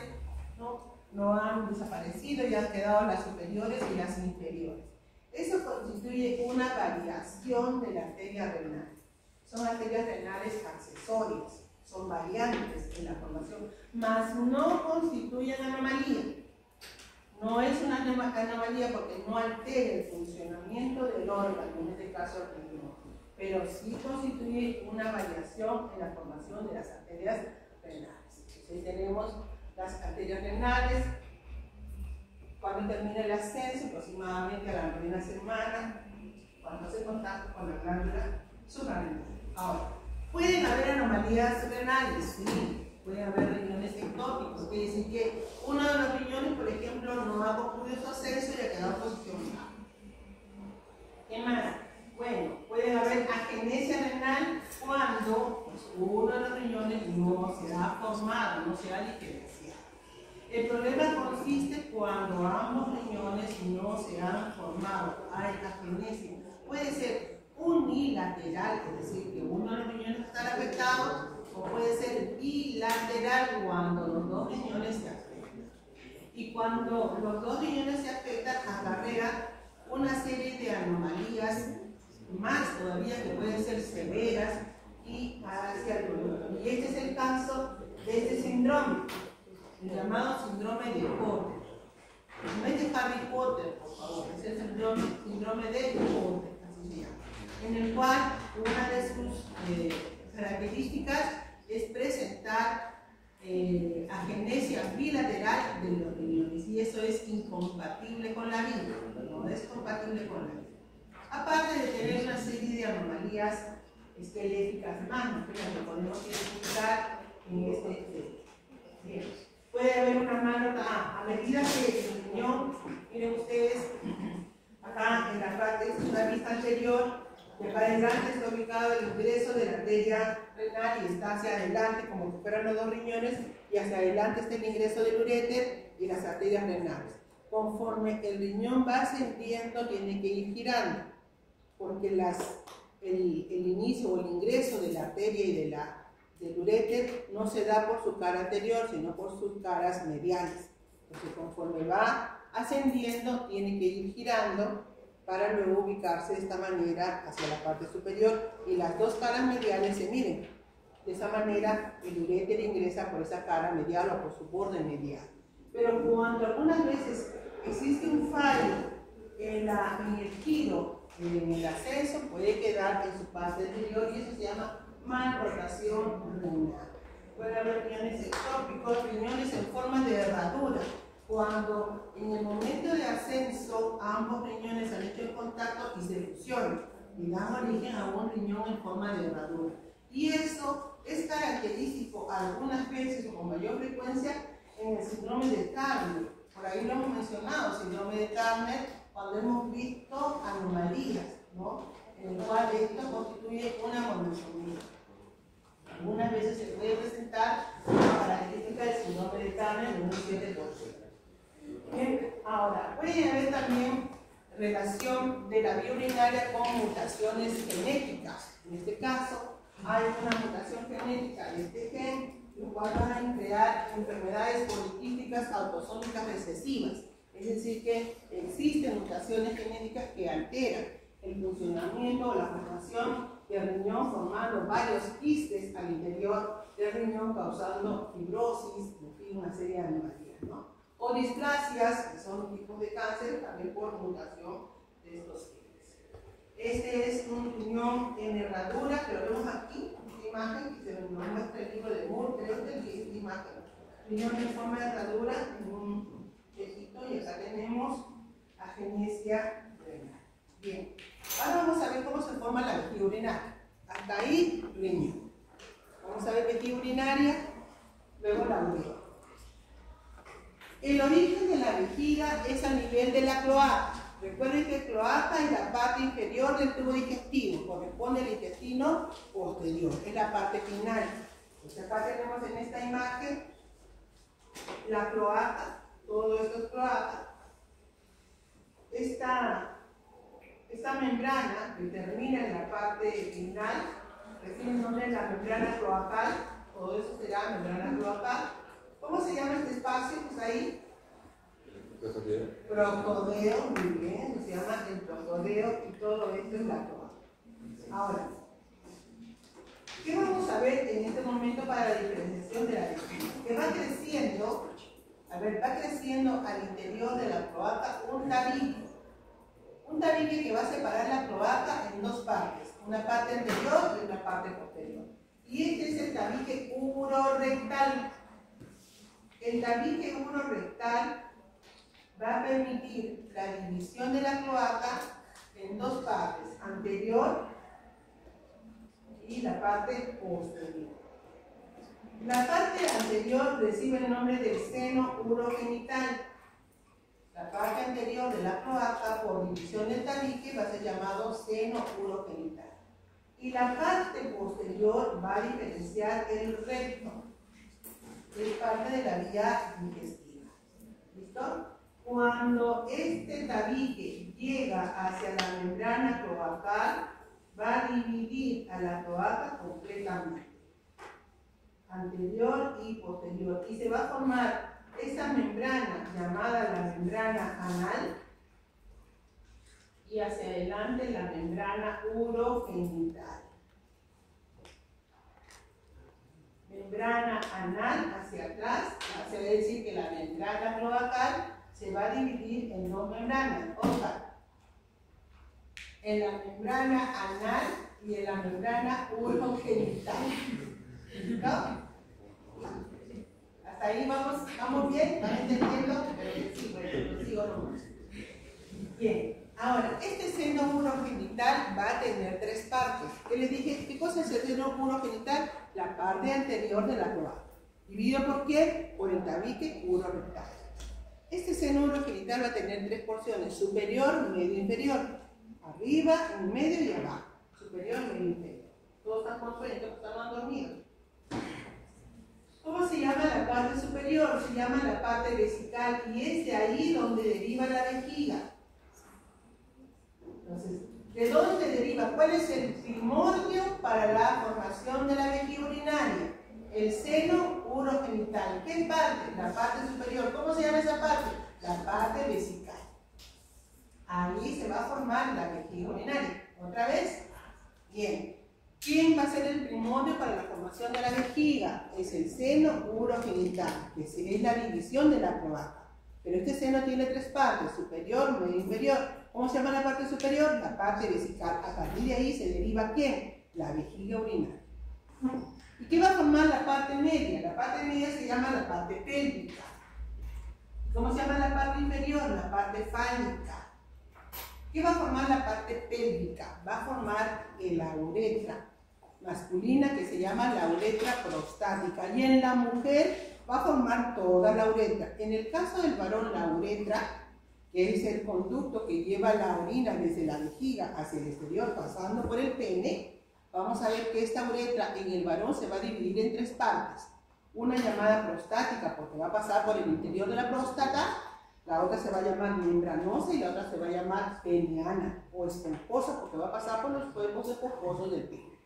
no han desaparecido y han quedado las superiores y las inferiores. Eso constituye una variación de la arteria renal. Son arterias renales accesorias, son variantes en la formación, mas no constituyen anomalía. No es una anomalía porque no altera el funcionamiento del órgano, en este caso el riñón, pero sí constituye una variación en la formación de las arterias renales. Entonces tenemos las arterias renales cuando termina el ascenso, aproximadamente a la 9ª semana, cuando hace contacto con la glándula suprarrenal. Ahora, ¿pueden haber anomalías renales? Sí. Puede haber riñones ectópicos, quiere decir que uno de los riñones, por ejemplo, no ha concluido su ascenso y ha quedado en posición baja. ¿Qué más? Bueno, puede haber agenesia renal cuando pues, uno de los riñones no se ha formado, no se ha diferenciado. El problema consiste cuando ambos riñones no se han formado, hay agenesia. Puede ser unilateral, es decir, que uno de los riñones está afectado, o puede ser bilateral cuando los dos riñones se afectan. Y cuando los dos riñones se afectan, acarrea una serie de anomalías, más todavía que pueden ser severas y hacia el dolor. Y este es el caso de este síndrome, el llamado síndrome de Potter. No es de Harry Potter, por favor, es el síndrome de Potter, así se llama, en el cual una de sus características es presentar agenesia bilateral de los riñones, y eso es incompatible con la vida, no es compatible con la vida. Aparte de tener una serie de anomalías esqueléticas más, que podemos identificar en este texto. Bien. Puede haber una mano, a medida que el riñón, miren ustedes, acá en la parte, esta es una vista anterior, y acá adelante está ubicado el ingreso de la arteria renal y está hacia adelante como si fueran los dos riñones, y hacia adelante está el ingreso del uréter y las arterias renales. Conforme el riñón va ascendiendo, tiene que ir girando, porque el inicio o el ingreso de la arteria y del uréter no se da por su cara anterior, sino por sus caras mediales. Porque conforme va ascendiendo, tiene que ir girando para luego ubicarse de esta manera hacia la parte superior y las dos caras mediales se miren. De esa manera el uréter ingresa por esa cara medial o por su borde medial. Pero cuando algunas veces existe un fallo en el giro, en el ascenso, puede quedar en su parte anterior y eso se llama malrotación renal. Puede haber riñones ectópicos, riñones en forma de herradura. Cuando en el momento de ascenso ambos riñones han hecho el contacto y se fusionan y dan origen a un riñón en forma de herradura. Y eso es característico algunas veces o con mayor frecuencia en el síndrome de Turner. Por ahí lo hemos mencionado, síndrome de Turner, cuando hemos visto anomalías, ¿no? En el cual esto constituye una monosomía. Algunas veces se puede presentar la característica del síndrome de Turner en un 7%. Bien, ahora, puede haber también relación de la vía urinaria con mutaciones genéticas. En este caso, hay una mutación genética de este gen, lo cual va a crear enfermedades poliquísticas autosómicas recesivas. Es decir, que existen mutaciones genéticas que alteran el funcionamiento o la formación del riñón, formando varios quistes al interior del riñón, causando fibrosis, en fin, una serie de anomalías, ¿no? O displasias, que son tipos de cáncer, también por mutación de estos genes. Este es un riñón en herradura, que lo vemos aquí, esta imagen, que se nos muestra el libro de Moore, creo que es esta imagen. Riñón en forma de herradura, en un tejito, y acá tenemos agenesia renal. Bien, ahora vamos a ver cómo se forma la vejiga urinaria. Hasta ahí, riñón. Vamos a ver vejiga urinaria, luego la urea. El origen de la vejiga es a nivel de la cloaca. Recuerden que cloaca es la parte inferior del tubo digestivo, corresponde al intestino posterior, es la parte final. Entonces acá tenemos en esta imagen la cloaca, todo esto es cloaca. Esta membrana que termina en la parte final, recibe el nombre de la membrana cloacal, todo eso será membrana cloacal. ¿Cómo se llama este espacio? Pues ahí. Procodeo, muy bien, se llama el procodeo y todo esto es la cloaca. Ahora, ¿qué vamos a ver en este momento para la diferenciación de la vejiga? Que va creciendo, va creciendo al interior de la cloaca un tabique. Un tabique que va a separar la cloaca en dos partes, una parte anterior y una parte posterior. Y este es el tabique urorectal. El tabique urorectal va a permitir la división de la cloaca en dos partes, anterior y la parte posterior. La parte anterior recibe el nombre del seno urogenital. La parte anterior de la cloaca, por división del tabique, va a ser llamado seno urogenital. Y la parte posterior va a diferenciar el recto. Es parte de la vía digestiva. ¿Listo? Cuando este tabique llega hacia la membrana cloacal, va a dividir a la cloaca completamente, anterior y posterior, y se va a formar esa membrana llamada la membrana anal y hacia adelante la membrana urogenital. Membrana anal hacia atrás, hace decir que la membrana cloacal se va a dividir en dos membranas, otra, en la membrana anal y en la membrana urogenital. Hasta ahí vamos bien, ¿van entendiendo? Pero sí, bueno, lo sigo nomás. Bien, ahora, este seno urogenital va a tener tres partes. ¿Qué les dije? ¿Qué cosa es el seno urogenital? La parte anterior de la cloaca. ¿Dividido por quién? Por el tabique urorectal. Este seno urogenital va a tener tres porciones: superior, medio, inferior. Arriba, en medio y abajo. Superior, medio, inferior. Todos están con sueño, todos están dormidos. ¿Cómo se llama la parte superior? Se llama la parte vesical y es de ahí donde deriva la vejiga. Entonces, ¿de dónde deriva? ¿Cuál es el primordio para la formación de la vejiga urinaria? El seno urogenital. ¿Qué parte? La parte superior. ¿Cómo se llama esa parte? La parte vesical. Ahí se va a formar la vejiga urinaria. ¿Otra vez? Bien. ¿Quién va a ser el primordio para la formación de la vejiga? Es el seno urogenital, que es la división de la cloaca. Pero este seno tiene tres partes: superior, medio, inferior. ¿Cómo se llama la parte superior? La parte vesical. A partir de ahí se deriva ¿quién? La vejiga urinaria. ¿Y qué va a formar la parte media? La parte media se llama la parte pélvica. ¿Cómo se llama la parte inferior? La parte fálica. ¿Qué va a formar la parte pélvica? Va a formar la uretra masculina, que se llama la uretra prostática, y en la mujer va a formar toda la uretra. En el caso del varón, la uretra, que es el conducto que lleva la orina desde la vejiga hacia el exterior pasando por el pene, vamos a ver que esta uretra en el varón se va a dividir en tres partes. Una llamada prostática, porque va a pasar por el interior de la próstata. La otra se va a llamar membranosa y la otra se va a llamar peneana o esponjosa, porque va a pasar por los cuerpos esponjosos del pene.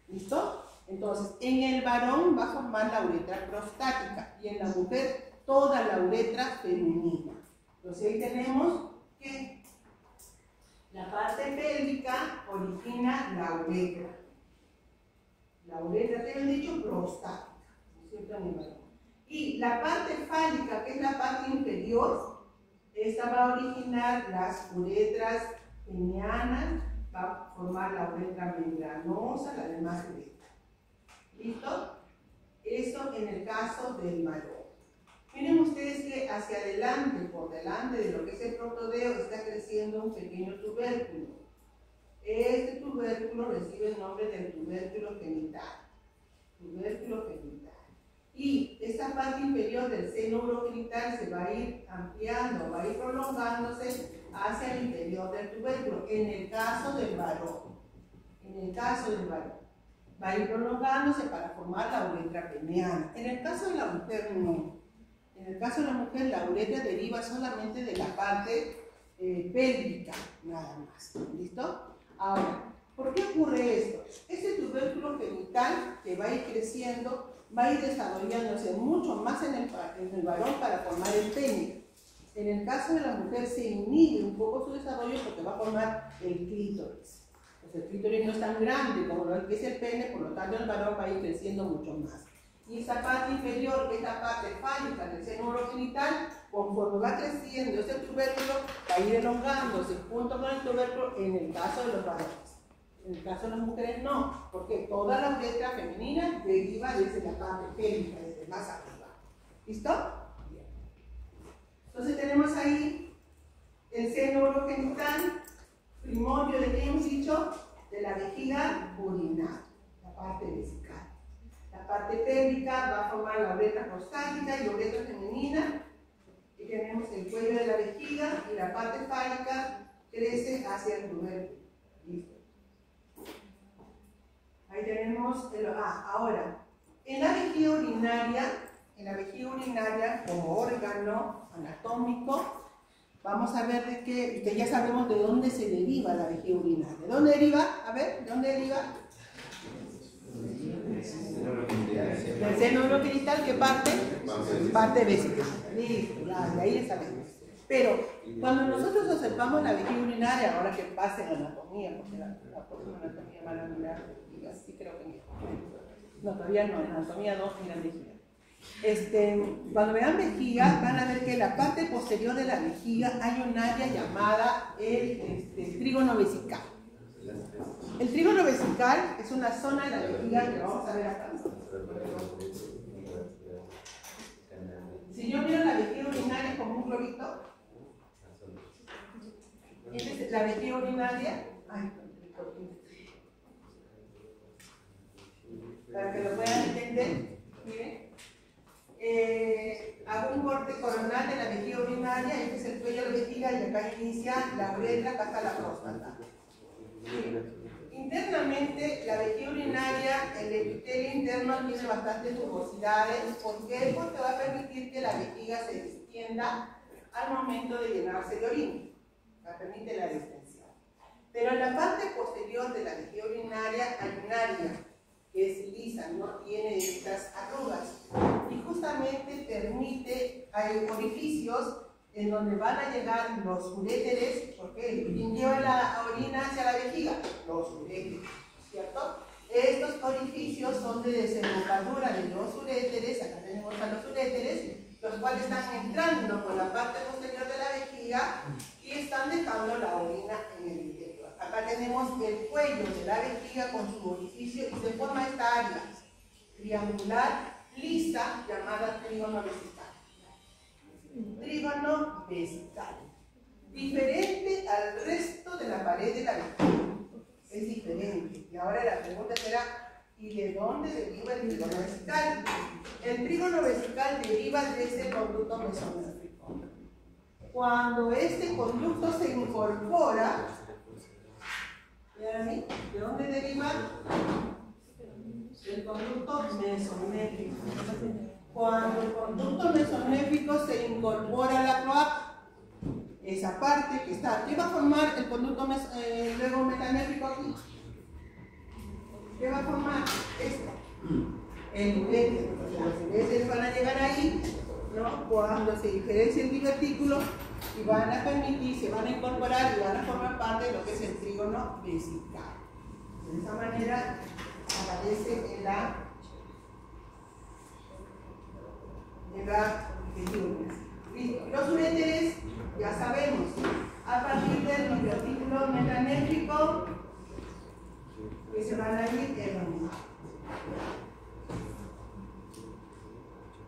¿Listo? Entonces, en el varón va a formar la uretra prostática y en la mujer toda la uretra femenina. Entonces ahí tenemos que la parte pélvica origina la uretra. La uretra, te he dicho, prostática, ¿no es cierto? En el varón. Y la parte fálica, que es la parte inferior, esta va a originar las uretras peneanas, va a formar la uretra membranosa, la demás uretra. ¿Listo? Eso en el caso del varón. Miren ustedes que hacia adelante, por delante de lo que es el protodeo, está creciendo un pequeño tubérculo. Este tubérculo recibe el nombre del tubérculo genital. Tubérculo genital. Y esta parte inferior del seno urogenital se va a ir ampliando, va a ir prolongándose hacia el interior del tubérculo, en el caso del varón. En el caso del varón. Va a ir prolongándose para formar la uretra peneana. En el caso de la mujer, no. En el caso de la mujer, la uretra deriva solamente de la parte pélvica, nada más. ¿Listo? Ahora, ¿por qué ocurre esto? Este tubérculo genital que va a ir creciendo, va a ir desarrollándose mucho más en el varón para formar el pene. En el caso de la mujer se inhibe un poco su desarrollo porque va a formar el clítoris. Pues el clítoris no es tan grande como lo que es el pene, por lo tanto el varón va a ir creciendo mucho más. Y esa parte inferior, que es la parte fálica del seno urogenital, conforme va creciendo ese tubérculo, va a ir elongándose junto con el tubérculo en el caso de los varones. En el caso de las mujeres no, porque toda la uretra femenina deriva desde la parte pélvica, desde más arriba. ¿Listo? Bien. Entonces tenemos ahí el seno urogenital, primordio de que hemos dicho, de la vejiga urinaria, la parte vesical. La parte pélvica va a formar la uretra prostática y la uretra femenina. Y tenemos el cuello de la vejiga y la parte fálica crece hacia el tubérculo. Listo. Ahí tenemos ahora, en la vejiga urinaria como órgano anatómico, vamos a ver que ya sabemos de dónde se deriva la vejiga urinaria. ¿De dónde deriva? A ver, ¿de dónde deriva? Del seno urogenital, ¿qué parte? Parte vesical. Listo, ya, de ahí ya sabemos. Pero cuando nosotros observamos la vejiga urinaria, ahora que pase la anatomía, porque la próxima anatomía van a mirar, sí creo que no, todavía no, en anatomía 2 miran vejiga. Cuando vean vejiga, van a ver que en la parte posterior de la vejiga hay un área llamada el trígono vesical. El trígono vesical es una zona de la vejiga que vamos a ver acá. Si yo miro la vejiga urinaria como un globito, esta es la vejiga urinaria. Para que lo puedan entender, miren. Hago un corte coronal de la vejiga urinaria, este es el cuello de la vejiga y acá inicia la uretra, acá está la próstata. Internamente, la vejiga urinaria, el epitelio interno tiene bastantes tubosidades. ¿Por qué? Porque va a permitir que la vejiga se extienda al momento de llenarse de orina. Va a permitir la distensión. Pero en la parte posterior de la vejiga urinaria hay un área que es lisa, no tiene estas arrugas. Y justamente permite, hay orificios en donde van a llegar los uréteres, porque ¿quién lleva la orina hacia la vejiga? Los uréteres, ¿cierto? Estos orificios son de desembocadura de los uréteres, acá tenemos a los uréteres, los cuales están entrando por la parte posterior de la vejiga y están dejando la orina en el interior. Acá tenemos el cuello de la vejiga con su orificio y se forma esta área triangular, lisa, llamada trígono vesical. Trígono vesical, diferente al resto de la pared de la vejiga, es diferente. Y ahora la pregunta será, ¿y de dónde deriva el trígono vesical? El trígono vesical deriva de este conducto mesonérfico. Cuando este conducto se incorpora, ¿de dónde deriva? El conducto mesonéfico. Cuando el conducto mesonéfico se incorpora a la cloaca, esa parte que está, ¿qué va a formar el conducto luego metanéfico aquí? ¿Qué va a formar? Esto, el uréter. Los uréteres van a llegar ahí, ¿no? Cuando se diferencia el divertículo y van a permitir, se van a incorporar y van a formar parte de lo que es el trígono vesical. De esa manera aparece en la vejiga. Los uréteres, ya sabemos, a partir del divertículo metanéfrico que se van a ir en.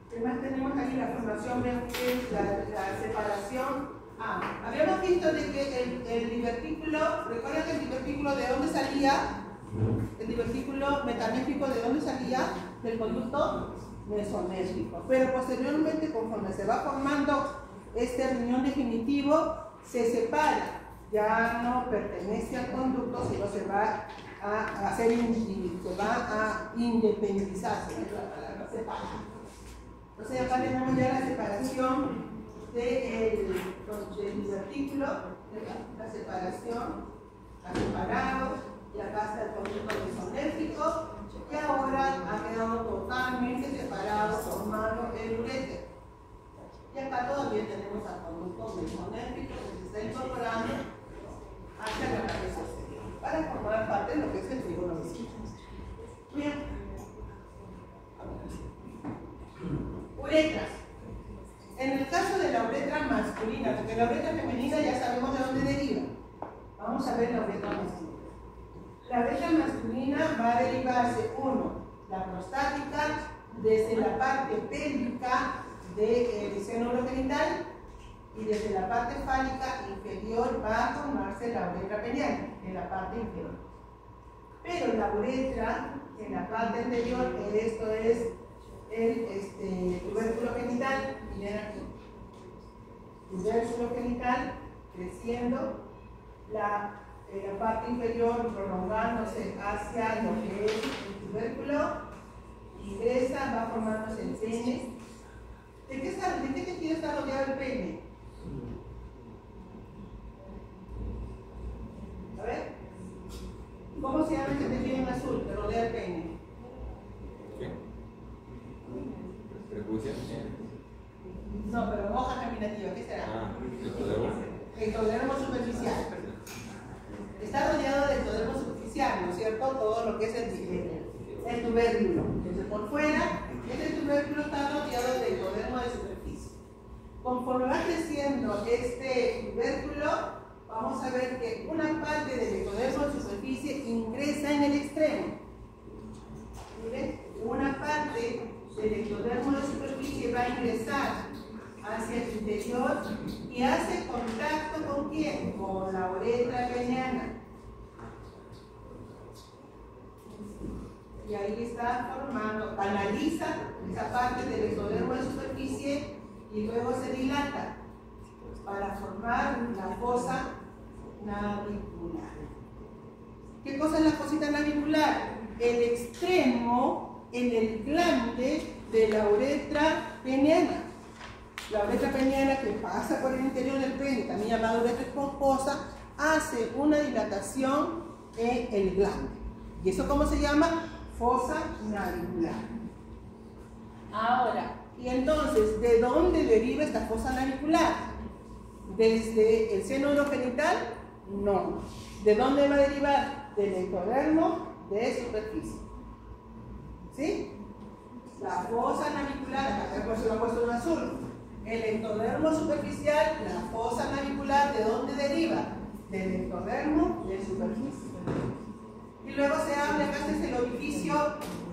¿Qué más tenemos ahí? La formación de la separación. Habíamos visto de que el divertículo, recuerden que el divertículo de dónde salía, el divertículo metanéfrico de dónde salía, del conducto mesonéfrico, pero posteriormente conforme se va formando este riñón definitivo, se separa, ya no pertenece al conducto, sino se va a hacer individuo, se va a independizar, se separa. Entonces acá tenemos ya la separación del divertículo, la separación a separados, y acá está el conducto mesonérfico, y ahora ha quedado totalmente separado, formando el uréter. Y acá todavía tenemos al conducto mesonérfico que se está incorporando hacia la cabeza para formar parte de lo que es el trígono vesical. Bien. Uretras. En el caso de la uretra masculina, porque la uretra femenina ya sabemos de dónde deriva. Vamos a ver la uretra masculina. La uretra masculina va a derivarse, la prostática, desde la parte pélvica del seno urogenital, y desde la parte fálica inferior va a formarse la uretra peniana, en la parte inferior. Pero la uretra, en la parte anterior, esto es el tubérculo genital, miren aquí, tubérculo genital creciendo, la parte inferior prolongándose hacia lo que es el tubérculo, ingresa, va formándose el pene. ¿De qué tejido está rodeado el pene? A ver, ¿cómo se llama ese tejido en azul que rodea el pene? No, pero hoja germinativa, ¿qué será? Ectodermo superficial. Está rodeado de ectodermo superficial, ¿no es cierto? Todo lo que es el tubérculo. Entonces, por fuera, este tubérculo está rodeado de ectodermo de superficie. Conforme va creciendo este tubérculo, vamos a ver que una parte del ectodermo de superficie ingresa en el extremo. ¿Miren? Una parte va a ingresar hacia el interior y hace contacto ¿con quién? Con la uretra peniana. Y ahí está formando, analiza esa parte del exodermo de superficie y luego se dilata para formar la fosa navicular. ¿Qué cosa es la fosita navicular? El extremo en el glande de la uretra peniana. La uretra peniana que pasa por el interior del pene, también llamada uretra esponjosa, hace una dilatación en el glande. ¿Y eso cómo se llama? Fosa navicular. Ahora, y entonces, ¿de dónde deriva esta fosa navicular? ¿Desde el seno urogenital? No. ¿De dónde va a derivar? Del ectodermo de superficie. ¿Sí? La fosa navicular, acá se lo ha puesto en azul. El ectodermo superficial, la fosa navicular, ¿de dónde deriva? Del ectodermo de superficie. Y luego se habla que este es el orificio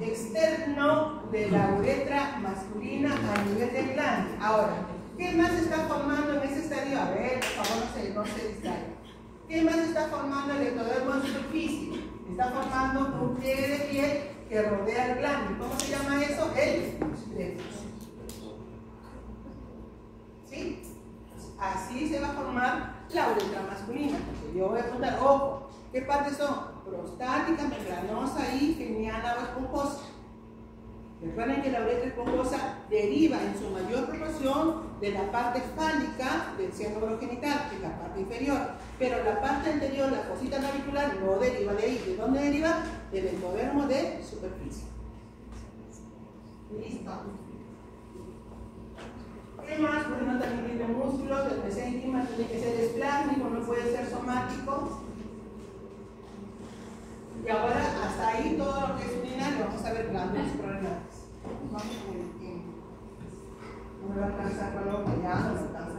externo de la uretra masculina a nivel del glande. Ahora, ¿qué más se está formando en ese estadio? A ver, por favor, no se distraigan. ¿Qué más está formando el ectodermo de superficie? Está formando un pliegue de piel que rodea el glande. ¿Cómo se llama eso? El prepucio. ¿Sí? Así se va a formar la uretra masculina. Yo voy a preguntar, ojo, ¿qué partes son? Prostática, membranosa y geniana o esponjosa. Recuerden que la uretra esponjosa deriva en su mayor proporción de la parte fálica del seno urogenital, que es la parte inferior, pero la parte anterior, la fosita navicular, no deriva de ahí. ¿De dónde deriva? Del ectodermo de superficie. ¿Listo? ¿Qué más? Bueno, también tiene músculos, el mesénquima tiene que ser esplásmico, no puede ser somático. Y ahora, hasta ahí todo lo que es urinario, vamos a ver glándulas suprarrenales. Vamos con el tiempo. No me va a alcanzar con lo que ya nos alcanza.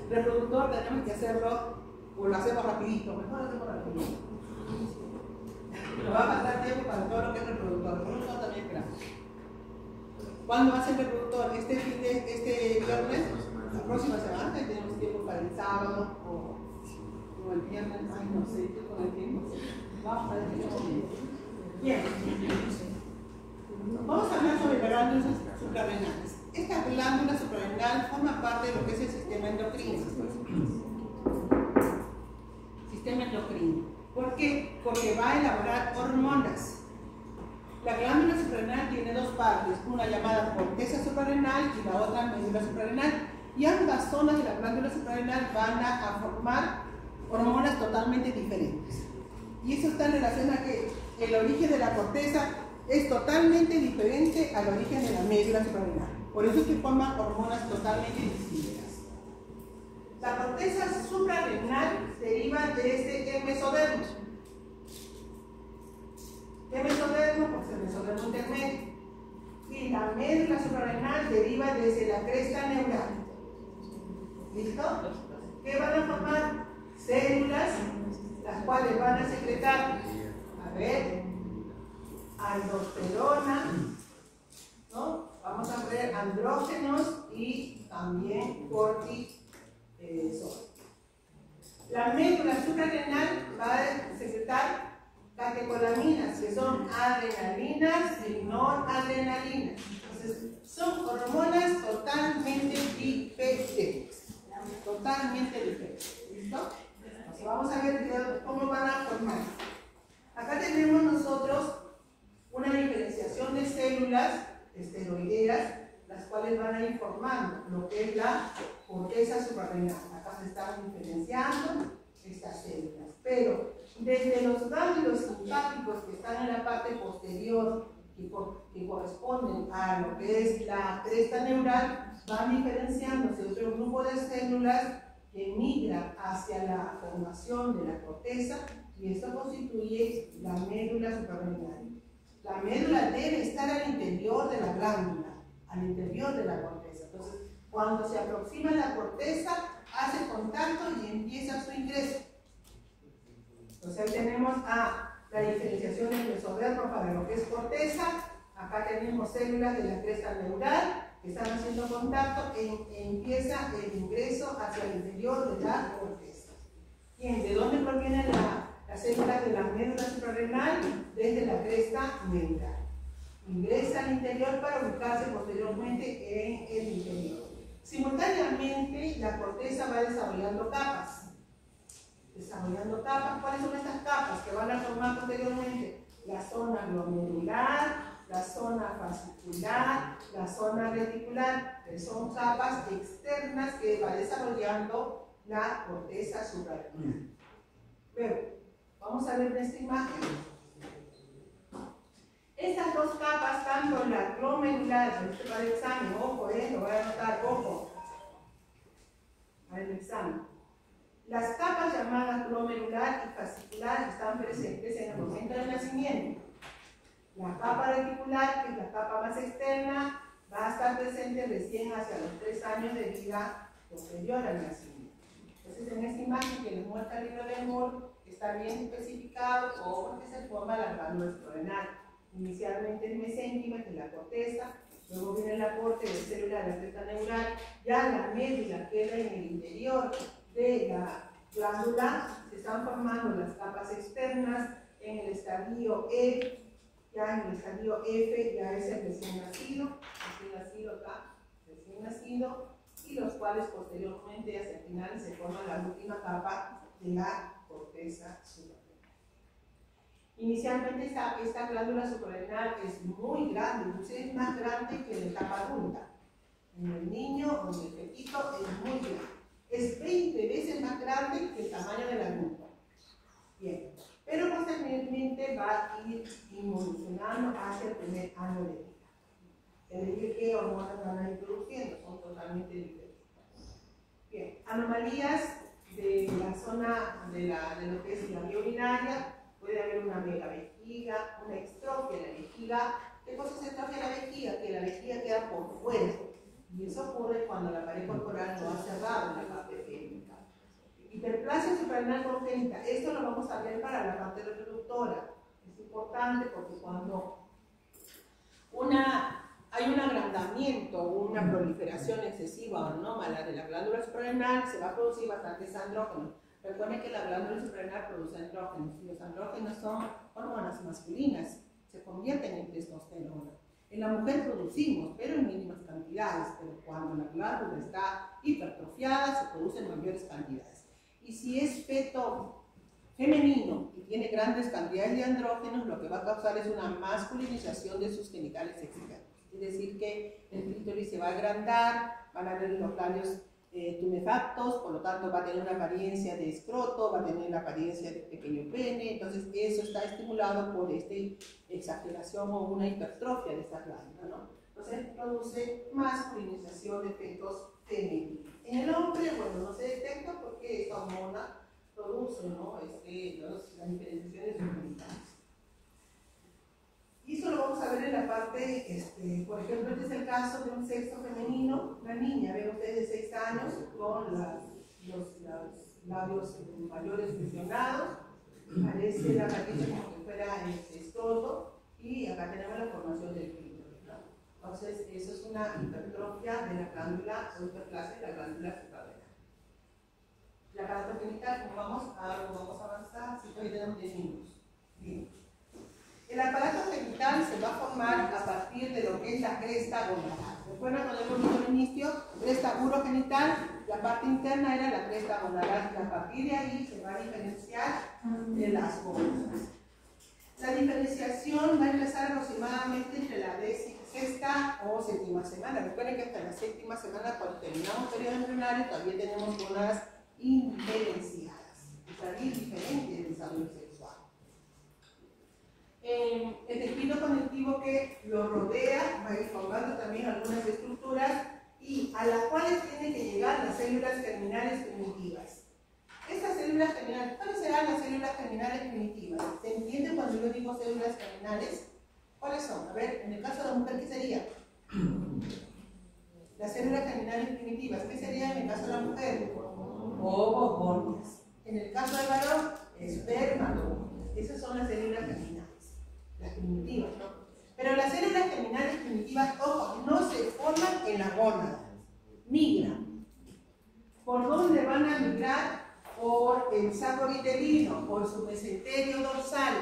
Reproductor tenemos que hacerlo, o lo hacemos rapidito, mejor lo hacemos rapidito. Nos va a faltar tiempo para todo lo que es reproductor. Reproductor también esperamos. ¿Cuándo va a ser reproductor? Este viernes, la próxima semana, tenemos tiempo para el sábado o el viernes, ay no sé, con el tiempo. Vamos a ver bien. Vamos a hablar sobre glándulas suprarrenales. Esta glándula suprarrenal forma parte de lo que es el sistema endocrino. Sistema endocrino. ¿Por qué? Porque va a elaborar hormonas. La glándula suprarrenal tiene dos partes, una llamada corteza suprarrenal y la otra médula suprarrenal. Y ambas zonas de la glándula suprarrenal van a formar hormonas totalmente diferentes. Y eso está en relación a que el origen de la corteza es totalmente diferente al origen de la médula suprarrenal. Por eso es que forman hormonas totalmente distintas. La corteza suprarrenal deriva de el mesodermo. ¿Qué mesodermo? Pues el mesodermo intermedio. Y la médula suprarrenal deriva desde la cresta neural. ¿Listo? ¿Qué van a formar? Células, las cuales van a secretar, a ver, aldosterona, ¿no? Vamos a ver andrógenos y también cortisol. La médula suprarrenal va a secretar catecolaminas, que son adrenalinas y noradrenalinas. Entonces, son hormonas totalmente diferentes. Totalmente diferentes. ¿Listo? Entonces, vamos a ver cómo van a formar. Acá tenemos nosotros una diferenciación de células esteroideas, las cuales van a ir formando lo que es la corteza suprarrenal. Acá se están diferenciando estas células. Pero desde los ganglios simpáticos que están en la parte posterior, que corresponden a lo que es la cresta neural, van diferenciándose otro grupo de células que migran hacia la formación de la corteza, y esto constituye la médula suprarrenal. La médula debe estar al interior de la glándula, al interior de la corteza. Entonces, cuando se aproxima la corteza, hace contacto y empieza su ingreso. Entonces, ahí tenemos a la diferenciación del mesodermo para lo que es corteza, Acá tenemos células de la cresta neural que están haciendo contacto e empieza el ingreso hacia el interior de la corteza. Bien, ¿de dónde provienen las células de la médula suprarrenal? Desde la cresta neural. Ingresa al interior para ubicarse posteriormente en el interior. Simultáneamente, la corteza va desarrollando capas. ¿Cuáles son estas capas que van a formar posteriormente? La zona glomerular, la zona fascicular, la zona reticular, que son capas externas que va desarrollando la corteza suprarrenal. Luego, vamos a ver esta imagen. Estas dos capas, tanto la glomerular, esto para el examen, ojo, lo voy a anotar, ojo, para el examen. Las capas llamadas glomerular y fascicular están presentes en el momento del nacimiento. La capa reticular, que es la capa más externa, va a estar presente recién hacia los 3 años de vida posterior al nacimiento. Entonces, en esta imagen que les muestra el libro de Moore, está bien especificado cómo se forma la glándula suprarrenal. Inicialmente el mesénquima, que es la corteza, luego viene el aporte de células de la cresta neural, ya la médula queda en el interior de la glándula, se están formando las capas externas en el estadio E, ya en el estadio F ya es el recién nacido acá, recién nacido, y los cuales posteriormente hacia el final se forma la última capa de la corteza suprarrenal. Inicialmente esta glándula suprarrenal es muy grande, inclusive es más grande que la etapa adulta. En el niño o en el fetito es muy grande. Es 20 veces más grande que el tamaño del adulto. Bien, pero posteriormente va a ir involucionando hacia el primer año de vida. Es decir, qué hormonas van a ir produciendo, son totalmente diferentes. Bien, anomalías de la zona de lo que es la vía urinaria. Puede haber una megavejiga, una extrofia de la vejiga. ¿Qué cosa es extrofia de la vejiga? Que la vejiga queda por fuera. Y eso ocurre cuando la pared corporal no ha cerrado en la parte pélvica. Hiperplasia suprarrenal congénita. Esto lo vamos a ver para la parte reproductora. Es importante porque cuando hay un agrandamiento o una proliferación excesiva o anómala de la glándula suprarrenal, se va a producir bastantes andrógenos. Recuerden que la glándula suprarrenal produce andrógenos y los andrógenos son hormonas masculinas, se convierten en testosterona. En la mujer producimos, pero en mínimas cantidades, pero cuando la glándula está hipertrofiada se producen mayores cantidades. Y si es feto femenino y tiene grandes cantidades de andrógenos, lo que va a causar es una masculinización de sus genitales externos. Es decir, que el clítoris se va a agrandar, van a ver los labios tumefactos, por lo tanto va a tener una apariencia de escroto, va a tener la apariencia de pequeño pene. Entonces eso está estimulado por esta exageración o una hipertrofia de esta glándula, ¿no? Entonces produce masculinización de fetos femeninos. En el hombre, bueno, no se detecta porque esta hormona produce, ¿no? las diferenciaciones genitales. Y eso lo vamos a ver en la parte, por ejemplo, este es el caso de un sexo femenino, una niña, ven ustedes de 6 años, con los labios mayores fusionados, parece la apariencia como que fuera escroto, y acá tenemos la formación del clítoris, ¿no? Entonces, eso es una hipertrofia de la glándula, o hiperplasia de la glándula suprarrenal. La aparato genital, ¿cómo vamos a avanzar? Si todavía tenemos 10 minutos. Bien. El aparato genital se va a formar a partir de lo que es la cresta gonaral. Recuerdan cuando hemos visto al inicio, cresta urogenital, la parte interna era la cresta gonaral, y a partir de ahí se va a diferenciar de las gónadas. La diferenciación va a empezar aproximadamente entre la 16ª o 7ª semana. Recuerden que hasta la 7ª semana, cuando terminamos periodo embrionario, todavía tenemos gónadas indiferenciadas, es decir, diferente del desarrollo sexual. El tejido conectivo que lo rodea va a ir formando también algunas estructuras y a las cuales tienen que llegar las células germinales primitivas. Estas células germinales, ¿cuáles serán las células germinales primitivas? ¿Se entiende cuando yo digo células germinales? ¿Cuáles son? A ver, en el caso de la mujer, ¿qué sería? Las células germinales primitivas, ¿qué sería en el caso de la mujer? Ovogonias. En el caso del varón, espermatogonias. Esas son las células germinales, las primitivas, ¿no? Pero las células germinales primitivas, ojo, no se forman en la gónada, migran. ¿Por dónde van a migrar? Por el saco vitelino, por su mesenterio dorsal.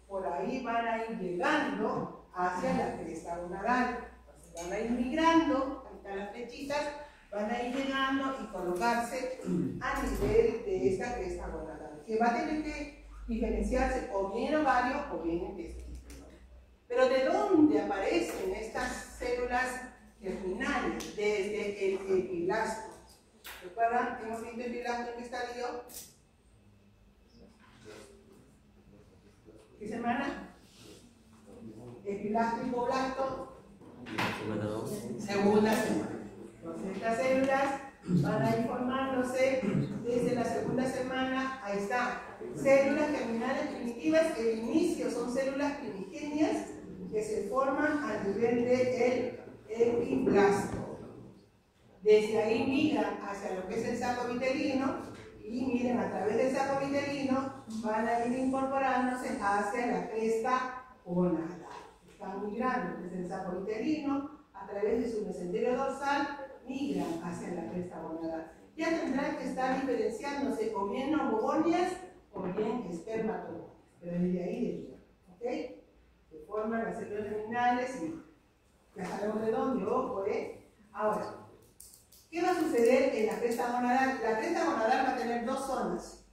Por ahí van a ir llegando hacia la cresta gonadal. Entonces van a ir migrando, ahí están las flechitas, van a ir llegando y colocarse a nivel de esta cresta gonadal, que va a tener que diferenciarse o bien en ovario o bien en testículo. Pero ¿de dónde aparecen estas células germinales? Desde el epiblasto. ¿Recuerdan? Hemos visto el epiblasto en qué estadio. ¿Qué semana? Epiblasto y hipoblasto. Segunda semana. Entonces estas células van a ir formándose desde la segunda semana. Ahí está. Células germinales primitivas. El inicio son células primigenias que se forman a nivel del epiblasto. Desde ahí migran hacia lo que es el saco vitelino y miren, a través del saco vitelino van a ir incorporándose hacia la cresta gonadal. Están migrando desde el saco vitelino, a través de su mesenterio dorsal, migran hacia la cresta gonadal. Ya tendrán que estar diferenciándose o bien ovogonias o bien espermatogonias, pero desde ahí derivan, ¿ok? Se forman las células germinales y ya sabemos de dónde, ojo, Ahora, ¿qué va a suceder en la cresta gonadal? La cresta gonadal va a tener dos zonas.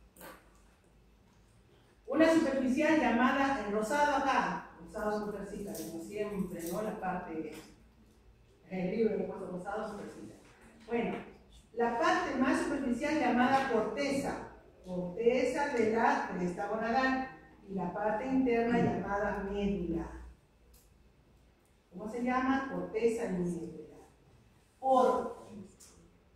Una superficial llamada en rosado acá, rosado superficial, como siempre, ¿no? La parte, en el libro le he puesto rosado superficial. Bueno, la parte más superficial llamada corteza de la cresta gonadal, y la parte interna llamada médula. ¿Cómo se llama? Corteza y médula. Por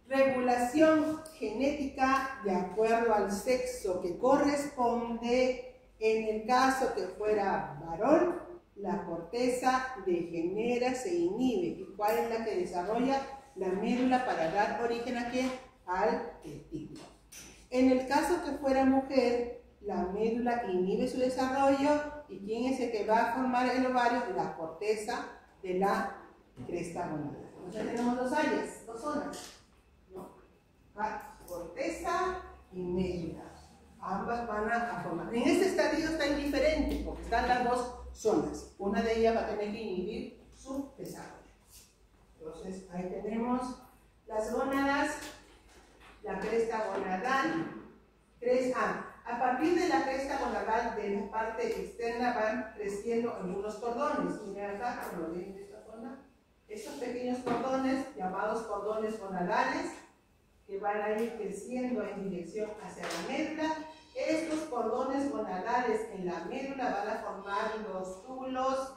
regulación genética de acuerdo al sexo que corresponde, en el caso que fuera varón, la corteza degenera, se inhibe. ¿Y cuál es la que desarrolla? La médula, para dar origen ¿a qué? Al testículo. En el caso que fuera mujer, la médula inhibe su desarrollo. ¿Y quién es el que va a formar el ovario? La corteza de la cresta gonadal. Entonces tenemos dos áreas, dos zonas, ¿no? Corteza y médula. Ambas van a formar. En este estadio está indiferente porque están las dos zonas. Una de ellas va a tener que inhibir su desarrollo. Entonces ahí tenemos las gónadas, la cresta gonadal, a partir de la cresta gonadal, de la parte externa van creciendo algunos cordones. Miren acá, como lo ven de esta forma, estos pequeños cordones, llamados cordones gonadales, que van a ir creciendo en dirección hacia la médula. Estos cordones gonadales en la médula van a formar los túbulos,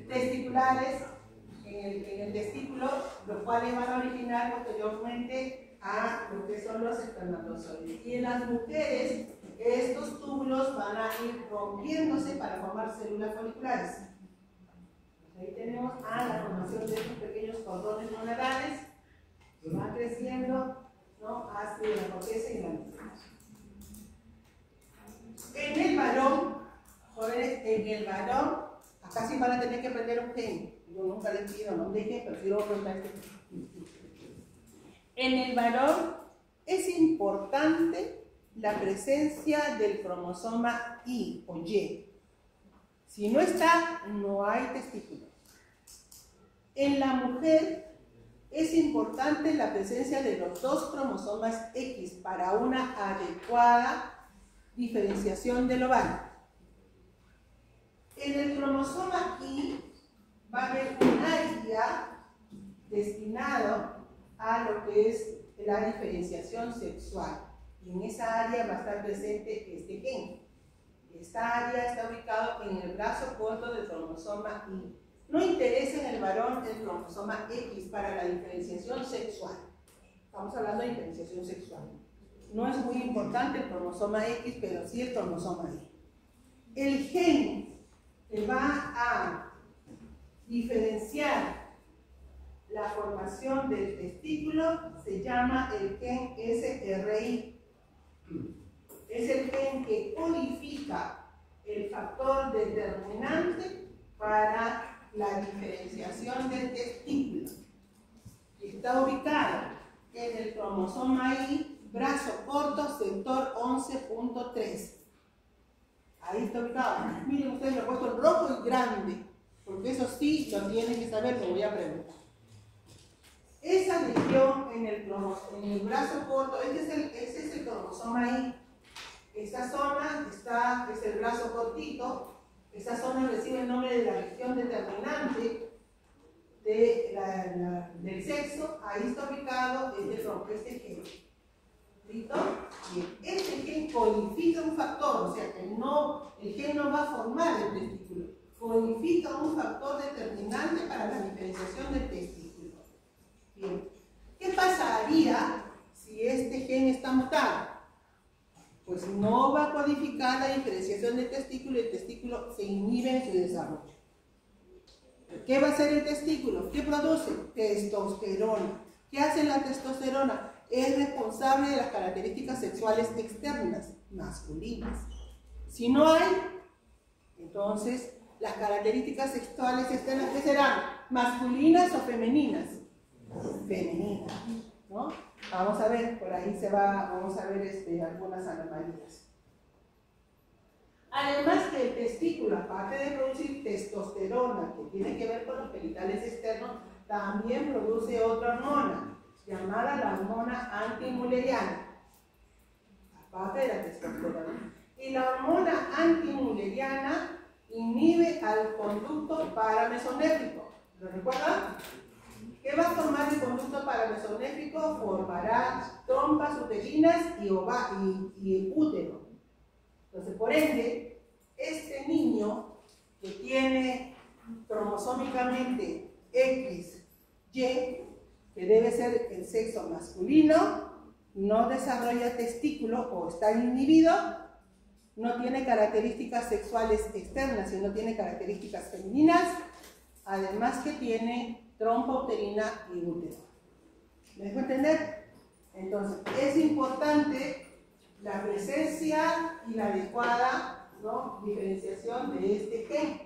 testiculares en el testículo, los cuales van a originar posteriormente a lo que son los espermatozoides. Y en las mujeres, estos túbulos van a ir rompiéndose para formar células foliculares. Ahí tenemos la formación de estos pequeños cordones gonadales que van creciendo, ¿no? Hacia la corteza y la médula. En el varón, jóvenes, acá sí van a tener que aprender un gen. Yo nunca les pido nombre de gen, pero sí lo voy a preguntar. En el varón es importante la presencia del cromosoma Y o Y. Si no está, no hay testículos. En la mujer es importante la presencia de los dos cromosomas X para una adecuada diferenciación del ovario. En el cromosoma Y va a haber un área destinado a lo que es la diferenciación sexual. Y en esa área va a estar presente este gen. Esta área está ubicado en el brazo corto del cromosoma Y. No interesa en el varón el cromosoma X para la diferenciación sexual. Estamos hablando de diferenciación sexual. No es muy importante el cromosoma X, pero sí el cromosoma Y. El gen que va a diferenciar la formación del testículo se llama el gen SRY. Es el gen que codifica el factor determinante para la diferenciación del testículo. Está ubicado en el cromosoma Y, brazo corto, sector 11.3. Ahí está ubicado. Miren ustedes, lo he puesto en rojo y grande, porque eso sí lo tienen que saber, lo voy a preguntar. Esa región en el brazo corto, ese es el cromosoma Y. Esta zona es el brazo cortito. Esta zona recibe el nombre de la región determinante del sexo. Ahí está ubicado este gen. ¿Listo? Bien. Este gen codifica un factor, o sea que el gen no va a formar el testículo. Codifica un factor determinante para la diferenciación del testículo. Bien. ¿Qué pasaría si este gen está mutado? Pues no va a codificar la diferenciación del testículo y el testículo se inhibe en su desarrollo. ¿Qué va a hacer el testículo? ¿Qué produce? Testosterona. ¿Qué hace la testosterona? Es responsable de las características sexuales externas, masculinas. Si no hay, entonces las características sexuales externas, ¿qué serán? ¿Masculinas o femeninas? Femeninas, ¿no? Vamos a ver, por ahí vamos a ver algunas anomalías. Además que el testículo, aparte de producir testosterona, que tiene que ver con los genitales externos, también produce otra hormona, llamada la hormona antimülleriana, aparte de la testosterona. Y la hormona antimülleriana inhibe al conducto paramesonéfrico. ¿Lo recuerdan? ¿Qué va a formar el conducto paramesonéfrico? Formará trompas uterinas y útero. Entonces, por ende, este niño que tiene cromosómicamente XY, que debe ser el sexo masculino, no desarrolla testículo o está inhibido, no tiene características sexuales externas, sino tiene características femeninas, además que tiene trompa uterina y útero. ¿Me dejo entender? Entonces, es importante la presencia y la adecuada, ¿no?, diferenciación de este gen.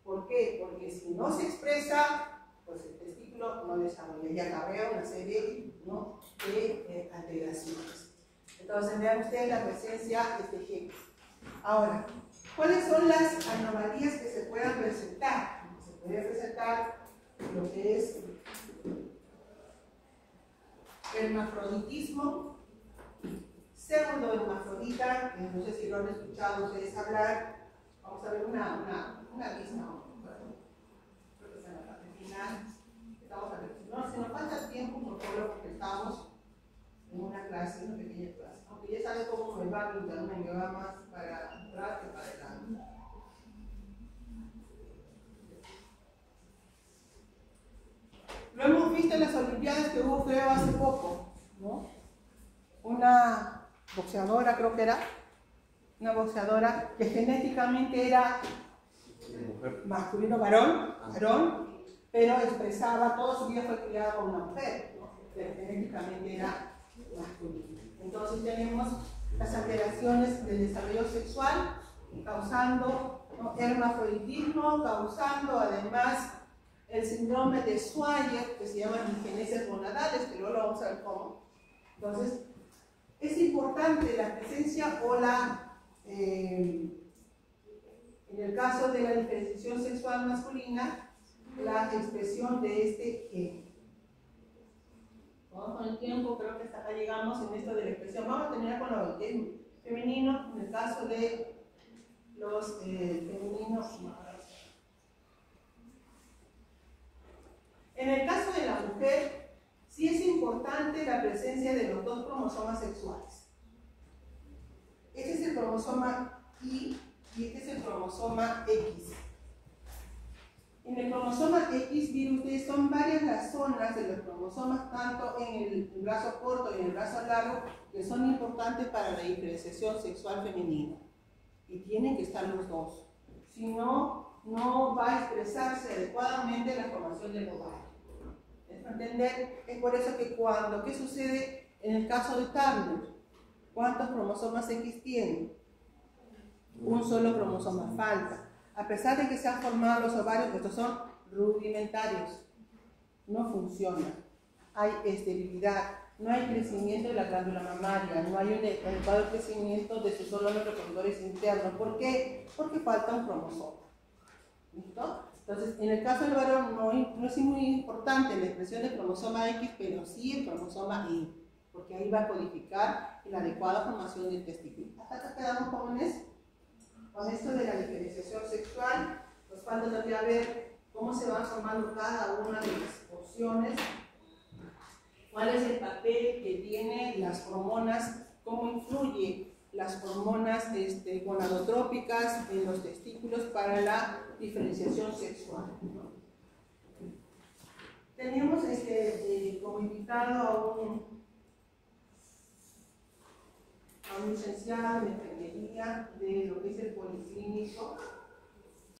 ¿Por qué? Porque si no se expresa, pues el testículo no desarrolla y acarrea una serie, ¿no?, de alteraciones. Entonces, vean ustedes la presencia de este gen. Ahora, ¿cuáles son las anomalías que se puedan presentar? Se puede presentar lo que es hermafroditismo, pseudohermafrodita, que no sé si lo han escuchado ustedes hablar. Vamos a ver una lista. Creo que está en la parte final. Estamos a ver. No, se nos falta tiempo, por favor, porque estamos en una clase, una pequeña clase. Aunque ya saben cómo me va mi internet, me va más para atrás que para adelante. Lo hemos visto en las Olimpiadas que hubo, creo, hace poco, ¿no? Una boxeadora, creo que era, una boxeadora que genéticamente era masculino varón, pero expresaba, toda su vida fue criada como una mujer, ¿no? Pero genéticamente era masculino. Entonces tenemos las alteraciones del desarrollo sexual causando, ¿no?, hermafroditismo, causando además el síndrome de Swyer, que se llama disgenesis gonadales, que luego lo vamos a ver cómo. Entonces, es importante la presencia o en el caso de la diferenciación sexual masculina, la expresión de este gen. Vamos con el tiempo, creo que hasta acá llegamos en esto de la expresión. Vamos a terminar con lo femenino, en el caso de los femeninos. En el caso de la mujer, sí es importante la presencia de los dos cromosomas sexuales. Este es el cromosoma Y y este es el cromosoma X. En el cromosoma X, miren ustedes, son varias las zonas de los cromosomas, tanto en el brazo corto y en el brazo largo, que son importantes para la diferenciación sexual femenina. Y tienen que estar los dos. Si no, no va a expresarse adecuadamente la formación del ovario. ¿Es para entender? Es por eso que ¿qué sucede en el caso de Turner? ¿Cuántos cromosomas X tiene? Un solo cromosoma falta. A pesar de que se han formado los ovarios, estos son rudimentarios, no funcionan. Hay esterilidad, no hay crecimiento de la glándula mamaria, no hay un adecuado crecimiento de sus órganos reproductores internos. ¿Por qué? Porque falta un cromosoma. ¿Listo? Entonces, en el caso del varón no es muy importante la expresión del cromosoma X, pero sí el cromosoma Y, porque ahí va a codificar la adecuada formación del testículo. Hasta acá quedamos, jóvenes. Con esto de la diferenciación sexual, nos falta todavía ver cómo se van formando cada una de las opciones, cuál es el papel que tienen las hormonas, cómo influye las hormonas gonadotrópicas en los testículos para la diferenciación sexual, ¿no? Tenemos como invitado a un licenciado en enfermería de lo que es el policlínico,